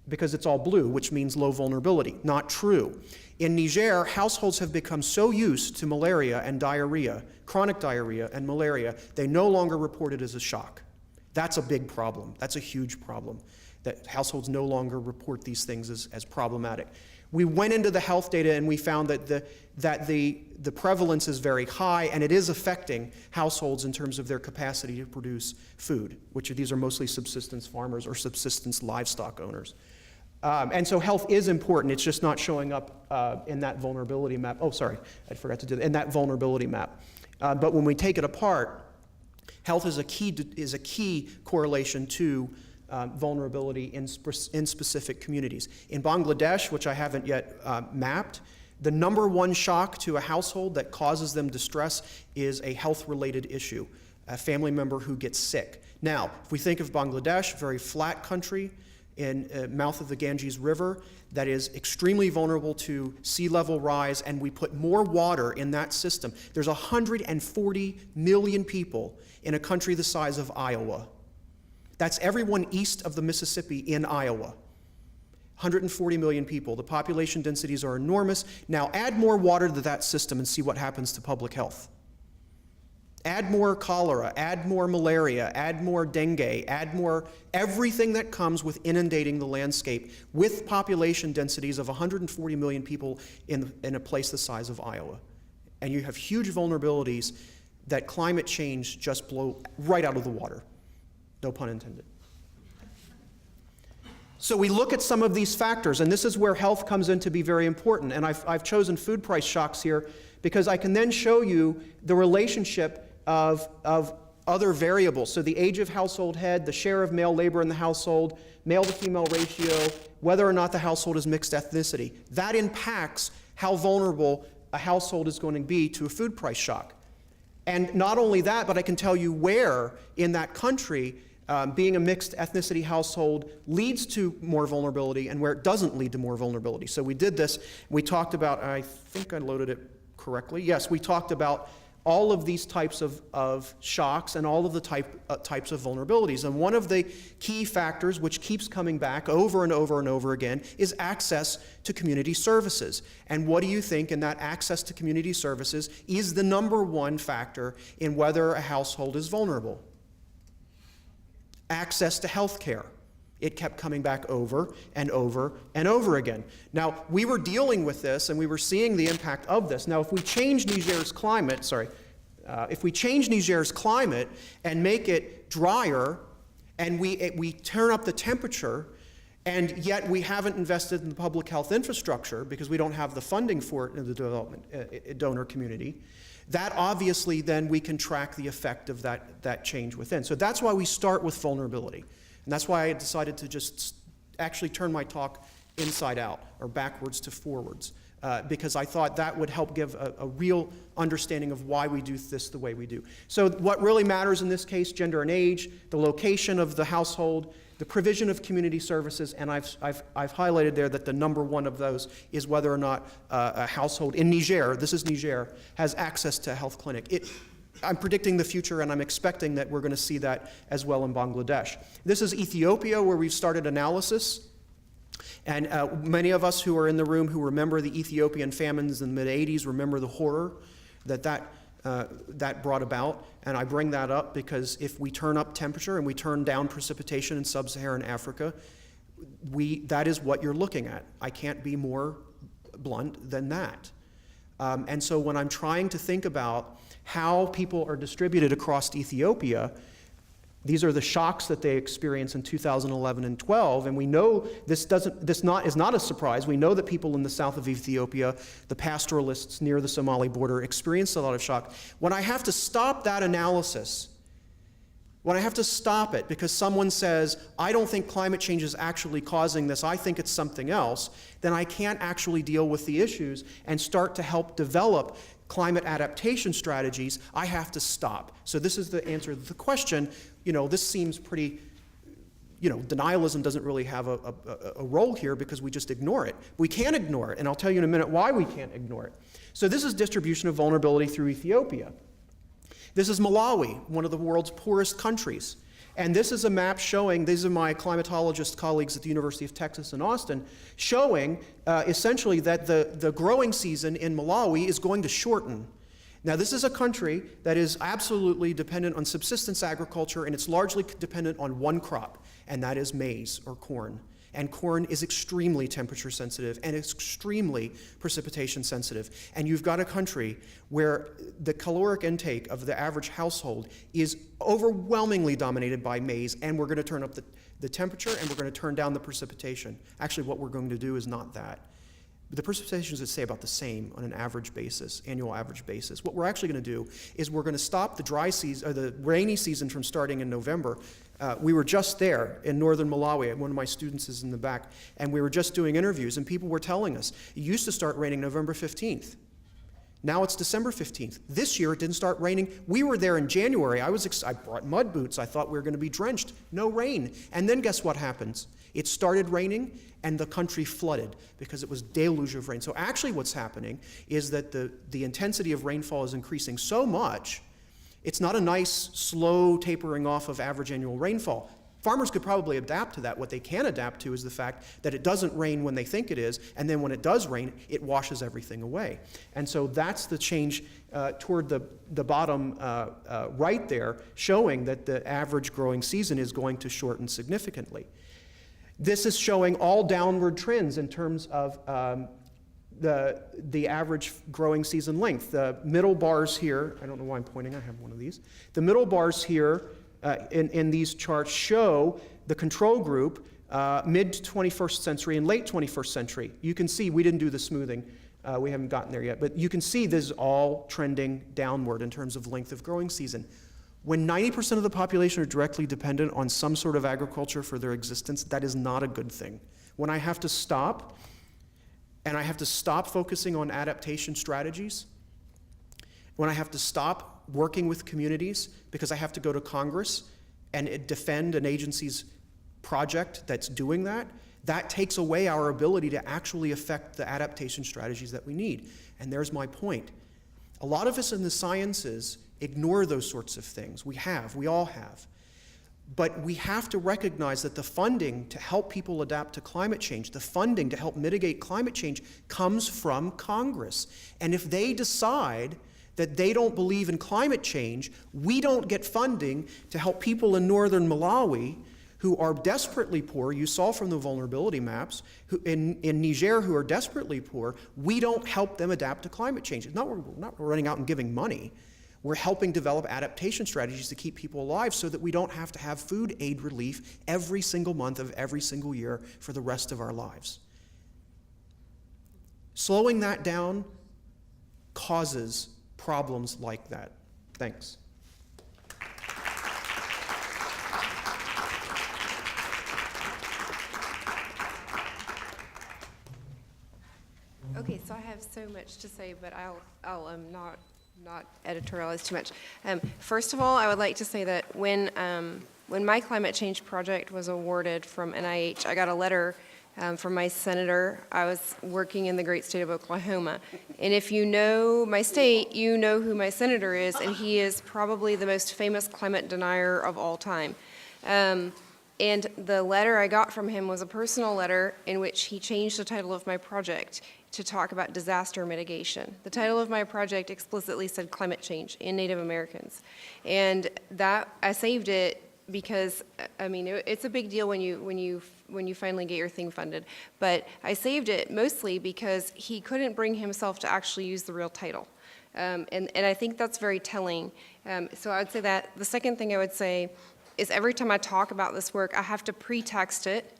Speaker 7: because it's all blue, which means low vulnerability. Not true. In Niger, households have become so used to malaria and diarrhea, chronic diarrhea and malaria, they no longer report it as a shock. That's a big problem. That's a huge problem, that households no longer report these things as problematic. We went into the health data and we found that the prevalence is very high, and it is affecting households in terms of their capacity to produce food, these are mostly subsistence farmers or subsistence livestock owners. And so health is important. It's just not showing up in that vulnerability map. Oh, sorry, I forgot to do that. In that vulnerability map. But when we take it apart, health is a key correlation to vulnerability in specific communities. In Bangladesh, which I haven't yet mapped, the number one shock to a household that causes them distress is a health-related issue, a family member who gets sick. Now, if we think of Bangladesh, very flat country in mouth of the Ganges River that is extremely vulnerable to sea level rise, and we put more water in that system. There's 140 million people in a country the size of Iowa. That's everyone east of the Mississippi in Iowa. 140 million people. The population densities are enormous. Now add more water to that system and see what happens to public health. Add more cholera, add more malaria, add more dengue, add more everything that comes with inundating the landscape with population densities of 140 million people in a place the size of Iowa. And you have huge vulnerabilities that climate change just blow right out of the water. No pun intended. So we look at some of these factors, and this is where health comes in to be very important. And I've chosen food price shocks here because I can then show you the relationship of other variables. So the age of household head, the share of male labor in the household, male to female ratio, whether or not the household is mixed ethnicity. That impacts how vulnerable a household is going to be to a food price shock. And not only that, but I can tell you where in that country being a mixed ethnicity household leads to more vulnerability and where it doesn't lead to more vulnerability. So we did this. We talked about, I think I loaded it correctly. Yes, we talked about all of these types of shocks and all of the types of vulnerabilities. And one of the key factors which keeps coming back over and over and over again is access to community services. And what do you think in that access to community services is the number one factor in whether a household is vulnerable? Access to health care. It kept coming back over and over and over again. Now, we were dealing with this and we were seeing the impact of this. Now, if we change Niger's climate, and make it drier and we turn up the temperature, and yet we haven't invested in the public health infrastructure because we don't have the funding for it in the development donor community, that obviously then we can track the effect of that change within. So that's why we start with vulnerability. And that's why I decided to just actually turn my talk inside out, or backwards to forwards, because I thought that would help give a real understanding of why we do this the way we do. So what really matters in this case, gender and age, the location of the household, the provision of community services, and I've highlighted there that the number one of those is whether or not a household in Niger, this is Niger, has access to a health clinic. I'm predicting the future, and I'm expecting that we're going to see that as well in Bangladesh. This is Ethiopia, where we've started analysis. And many of us who are in the room who remember the Ethiopian famines in the mid-'80s remember the horror that brought about. And I bring that up because if we turn up temperature and we turn down precipitation in sub-Saharan Africa, that is what you're looking at. I can't be more blunt than that. And so when I'm trying to think about how people are distributed across Ethiopia, these are the shocks that they experienced in 2011 and 12, and we know this is not a surprise. We know that people in the south of Ethiopia, the pastoralists near the Somali border, experienced a lot of shock. When I have to stop that analysis, when I have to stop it because someone says, I don't think climate change is actually causing this, I think it's something else, then I can't actually deal with the issues and start to help develop climate adaptation strategies. I have to stop. So this is the answer to the question. This seems pretty, denialism doesn't really have a role here because we just ignore it. We can't ignore it, and I'll tell you in a minute why we can't ignore it. So this is distribution of vulnerability through Ethiopia. This is Malawi, one of the world's poorest countries. And this is a map showing, these are my climatologist colleagues at the University of Texas in Austin, showing essentially that the growing season in Malawi is going to shorten. Now, this is a country that is absolutely dependent on subsistence agriculture, and it's largely dependent on one crop, and that is maize or corn. And corn is extremely temperature sensitive and extremely precipitation sensitive. And you've got a country where the caloric intake of the average household is overwhelmingly dominated by maize, and we're going to turn up the temperature and we're going to turn down the precipitation. Actually, what we're going to do is not that. The precipitation is, say, about the same on an average basis, annual average basis. What we're actually going to do is we're going to stop the dry season, or the rainy season from starting in November. We were just there in northern Malawi. One of my students is in the back, and we were just doing interviews, and people were telling us, it used to start raining November 15th. Now it's December 15th. This year it didn't start raining. We were there in January. I brought mud boots. I thought we were going to be drenched. No rain. And then guess what happens? It started raining, and the country flooded because it was deluge of rain. So actually what's happening is that the intensity of rainfall is increasing so much, it's not a nice, slow tapering off of average annual rainfall. Farmers could probably adapt to that. What they can adapt to is the fact that it doesn't rain when they think it is, and then when it does rain, it washes everything away. And so that's the change toward the bottom right there, showing that the average growing season is going to shorten significantly. This is showing all downward trends in terms of the average growing season length. The middle bars here, I don't know why I'm pointing, I have one of these. The middle bars here in these charts show the control group mid-21st century and late 21st century. You can see we didn't do the smoothing. We haven't gotten there yet. But you can see this is all trending downward in terms of length of growing season. When 90% of the population are directly dependent on some sort of agriculture for their existence, that is not a good thing. When I have to stop, and I have to stop focusing on adaptation strategies, when I have to stop working with communities because I have to go to Congress and defend an agency's project that's doing that, that takes away our ability to actually affect the adaptation strategies that we need. And there's my point. A lot of us in the sciences ignore those sorts of things. We all have. But we have to recognize that the funding to help people adapt to climate change, the funding to help mitigate climate change, comes from Congress. And if they decide that they don't believe in climate change, we don't get funding to help people in northern Malawi who are desperately poor. You saw from the vulnerability maps, in Niger who are desperately poor. We don't help them adapt to climate change. We're not running out and giving money. We're helping develop adaptation strategies to keep people alive so that we don't have to have food aid relief every single month of every single year for the rest of our lives. Slowing that down causes problems like that. Thanks.
Speaker 4: Okay, so I have so much to say, but I'll not editorialize too much. First of all, I would like to say that when my climate change project was awarded from NIH, I got a letter from my senator. I was working in the great state of Oklahoma. And if you know my state, you know who my senator is, and he is probably the most famous climate denier of all time. And the letter I got from him was a personal letter in which he changed the title of my project to talk about disaster mitigation. The title of my project explicitly said climate change in Native Americans. And that, I saved it because, I mean, it's a big deal when you finally get your thing funded. But I saved it mostly because he couldn't bring himself to actually use the real title. And I think that's very telling. So I would say that. The second thing I would say is every time I talk about this work, I have to pretext it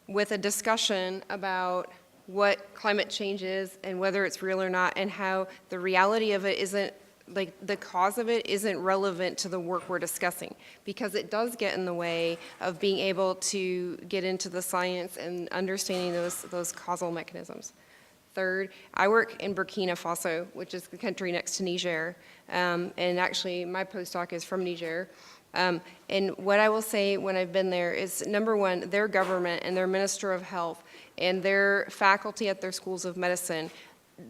Speaker 4: with a discussion about what climate change is and whether it's real or not, and how the reality of it isn't, like, the cause of it isn't relevant to the work we're discussing, because it does get in the way of being able to get into the science and understanding those causal mechanisms. Third, I work in Burkina Faso, which is the country next to Niger, and actually my postdoc is from Niger. And what I will say when I've been there is, number one, their government and their Minister of Health and their faculty at their schools of medicine,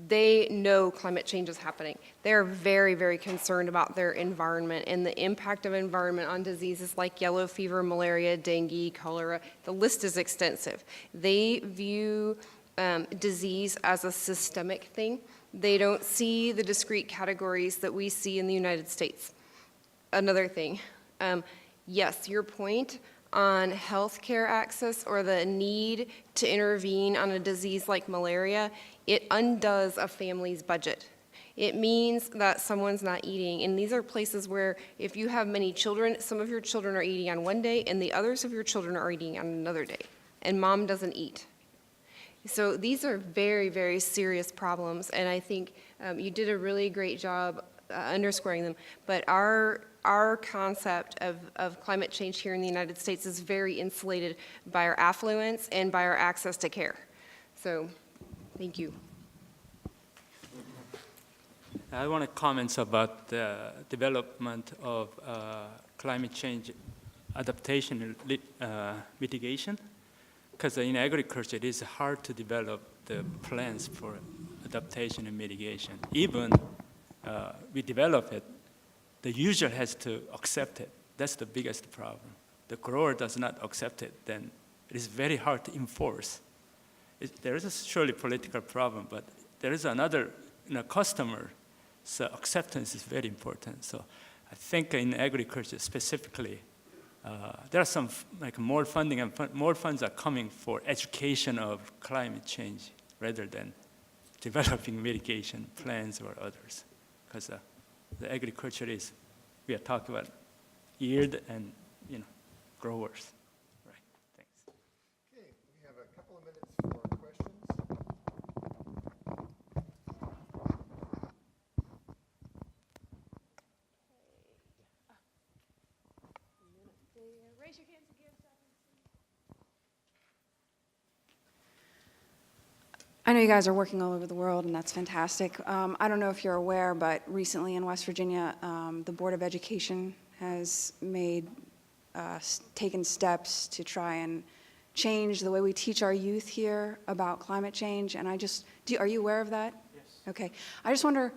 Speaker 4: they know climate change is happening. They're very, very concerned about their environment and the impact of environment on diseases like yellow fever, malaria, dengue, cholera. The list is extensive. They view disease as a systemic thing. They don't see the discrete categories that we see in the United States. Another thing, yes, your point on healthcare access or the need to intervene on a disease like malaria, it undoes a family's budget. It means that someone's not eating. And these are places where if you have many children, some of your children are eating on one day and the others of your children are eating on another day. And mom doesn't eat. So these are very, very serious problems. And I think you did a really great job underscoring them. But our concept of climate change here in the United States is very insulated by our affluence and by our access to care. So, thank you.
Speaker 6: I want to comment about the development of climate change adaptation mitigation, because in agriculture it is hard to develop the plans for adaptation and mitigation. Even we develop it, the user has to accept it. That's the biggest problem. The grower does not accept it, then it is very hard to enforce. There is a surely political problem, but there is another, customer, so acceptance is very important. So I think in agriculture specifically, there are some more funding and more funds are coming for education of climate change rather than developing mitigation plans or others, because the agriculture is, we are talking about yield and growers. Right. Thanks.
Speaker 2: Okay, we have a couple of minutes for questions.
Speaker 1: Raise your hands again.
Speaker 8: I know you guys are working all over the world, and that's fantastic. I don't know if you're aware, but recently in West Virginia, the Board of Education has taken steps to try and change the way we teach our youth here about climate change. And are you aware of that?
Speaker 5: Yes.
Speaker 8: Okay. I just wonder,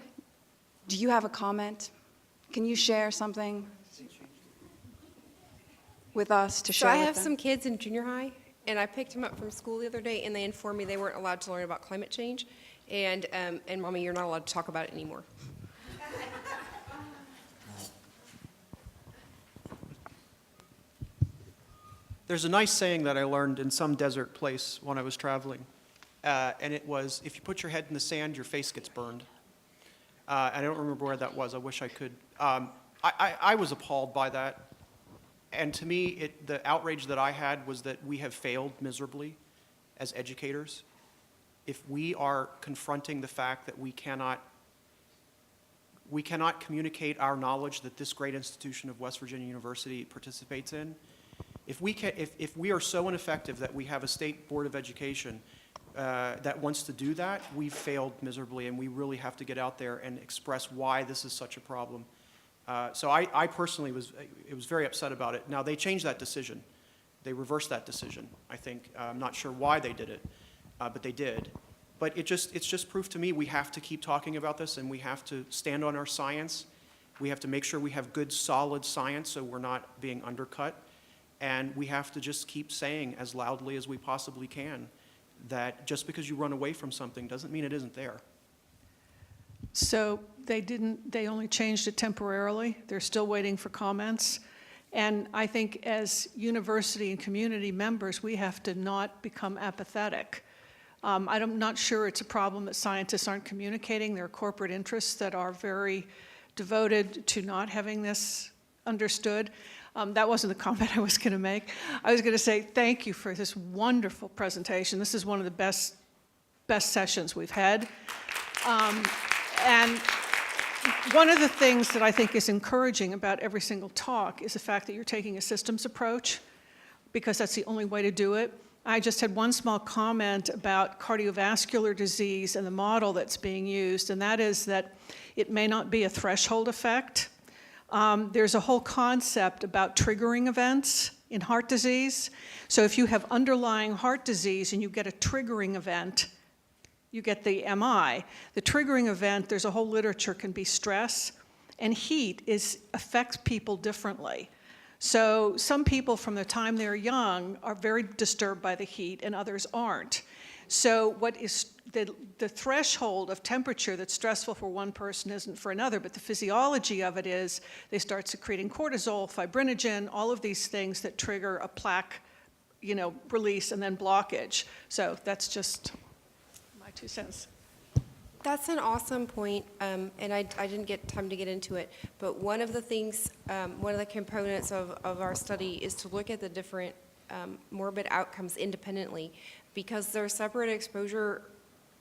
Speaker 8: do you have a comment? Can you share something with us to share
Speaker 4: So I
Speaker 8: with
Speaker 4: have
Speaker 8: them?
Speaker 4: some kids in junior high, and I picked them up from school the other day, and they informed me they weren't allowed to learn about climate change. And Mommy, you're not allowed to talk about it anymore.
Speaker 7: There's a nice saying that I learned in some desert place when I was traveling, and it was, if you put your head in the sand, your face gets burned. And I don't remember where that was. I wish I could. I was appalled by that. And to me, the outrage that I had was that we have failed miserably as educators. If we are confronting the fact that we cannot communicate our knowledge that this great institution of West Virginia University participates in, if we are so ineffective that we have a state board of education that wants to do that, we've failed miserably, and we really have to get out there and express why this is such a problem. So I personally was very upset about it. Now, they changed that decision. They reversed that decision, I think. I'm not sure why they did it, but they did. But it's just proof to me we have to keep talking about this, and we have to stand on our science. We have to make sure we have good, solid science so we're not being undercut. And we have to just keep saying as loudly as we possibly can that just because you run away from something doesn't mean it isn't there.
Speaker 9: So they only changed it temporarily. They're still waiting for comments. And I think as university and community members, we have to not become apathetic. I'm not sure it's a problem that scientists aren't communicating. There are corporate interests that are very devoted to not having this understood. That wasn't the comment I was going to make. I was going to say thank you for this wonderful presentation. This is one of the best sessions we've had. And one of the things that I think is encouraging about every single talk is the fact that you're taking a systems approach, because that's the only way to do it. I just had one small comment about cardiovascular disease and the model that's being used, and that is that it may not be a threshold effect. There's a whole concept about triggering events in heart disease. So if you have underlying heart disease and you get a triggering event, you get the MI. The triggering event, there's a whole literature, can be stress, and heat affects people differently. So some people from the time they're young are very disturbed by the heat and others aren't. So what is the threshold of temperature that's stressful for one person isn't for another, but the physiology of it is they start secreting cortisol, fibrinogen, all of these things that trigger a plaque, release and then blockage. So that's just my 2 cents.
Speaker 4: That's an awesome point, and I didn't get time to get into it, but one of the things, one of the components of our study is to look at the different morbid outcomes independently, because they're separate exposure.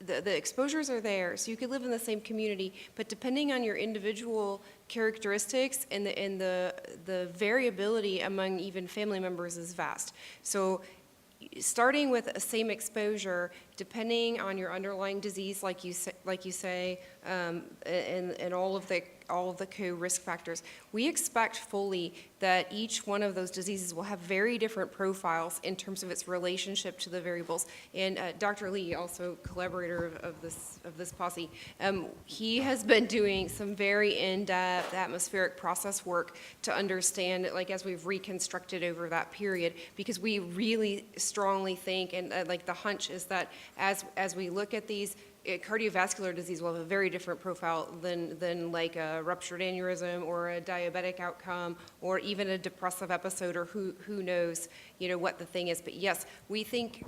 Speaker 4: The exposures are there, so you could live in the same community, but depending on your individual characteristics and the variability among even family members is vast. So starting with a same exposure, depending on your underlying disease, like you say, and all of the co-risk factors, we expect fully that each one of those diseases will have very different profiles in terms of its relationship to the variables. And Dr. Lee, also collaborator of this posse, he has been doing some very in-depth atmospheric process work to understand, like, as we've reconstructed over that period, because we really strongly think, and like the hunch is that as we look at these, cardiovascular disease will have a very different profile than like a ruptured aneurysm or a diabetic outcome or even a depressive episode, or who knows, what the thing is. But yes, we think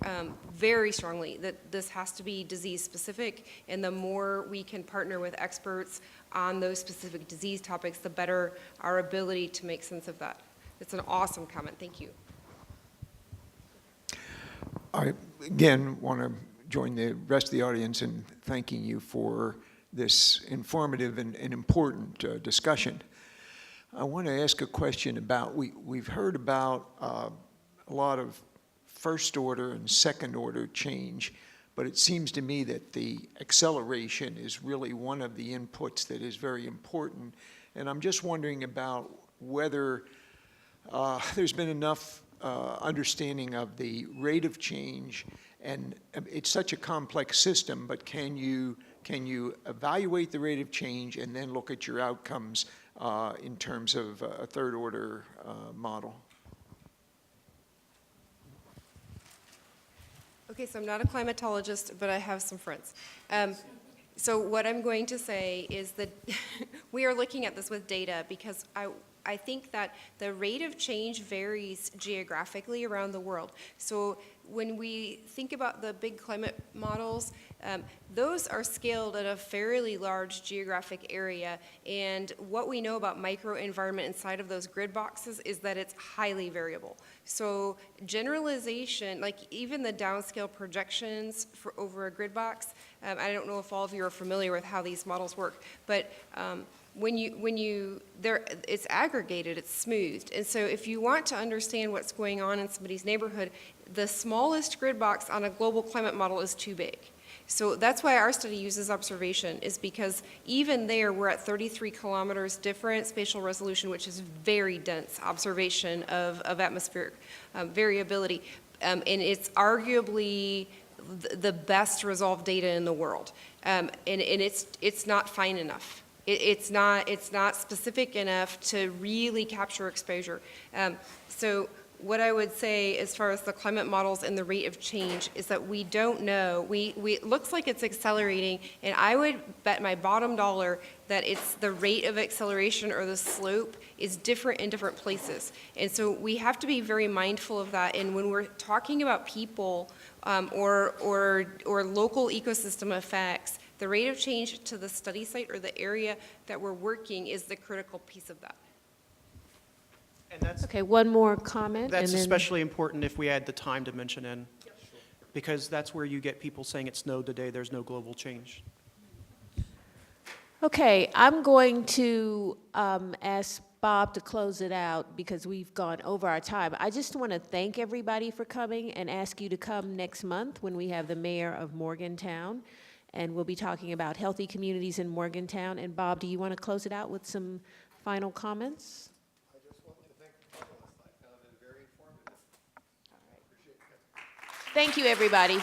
Speaker 4: very strongly that this has to be disease specific, and the more we can partner with experts on those specific disease topics, the better our ability to make sense of that. It's an awesome comment. Thank you.
Speaker 10: I, again, want to join the rest of the audience in thanking you for this informative and important discussion. I want to ask a question about, we've heard about a lot of first order and second order change, but it seems to me that the acceleration is really one of the inputs that is very important. And I'm just wondering about whether there's been enough understanding of the rate of change. And it's such a complex system, but can you evaluate the rate of change and then look at your outcomes in terms of a third order model?
Speaker 4: Okay, so I'm not a climatologist, but I have some friends. So what I'm going to say is that we are looking at this with data, because I think that the rate of change varies geographically around the world. So when we think about the big climate models, those are scaled at a fairly large geographic area, and what we know about microenvironment inside of those grid boxes is that it's highly variable. So generalization, like even the downscale projections for over a grid box, I don't know if all of you are familiar with how these models work, but it's aggregated, it's smoothed. And so if you want to understand what's going on in somebody's neighborhood, the smallest grid box on a global climate model is too big. So that's why our study uses observation, is because even there we're at 33 kilometers different spatial resolution, which is very dense observation of atmospheric variability. And it's arguably the best resolved data in the world. And it's not fine enough. It's not specific enough to really capture exposure. So what I would say as far as the climate models and the rate of change is that we don't know. It looks like it's accelerating, and I would bet my bottom dollar that it's the rate of acceleration or the slope is different in different places. And so we have to be very mindful of that. And when we're talking about people or local ecosystem effects, the rate of change to the study site or the area that we're working is the critical piece of that.
Speaker 5: And that's,
Speaker 1: Okay, one more comment.
Speaker 5: that's
Speaker 1: and then-
Speaker 5: especially important if we add the time dimension in, because that's where you get people saying it snowed today, there's no global change.
Speaker 1: Okay, I'm going to ask Bob to close it out because we've gone over our time. I just want to thank everybody for coming and ask you to come next month when we have the mayor of Morgantown, and we'll be talking about healthy communities in Morgantown. And Bob, do you want to close it out with some final comments?
Speaker 2: I just want to thank the panelists. I found it very informative.
Speaker 1: Thank you, everybody.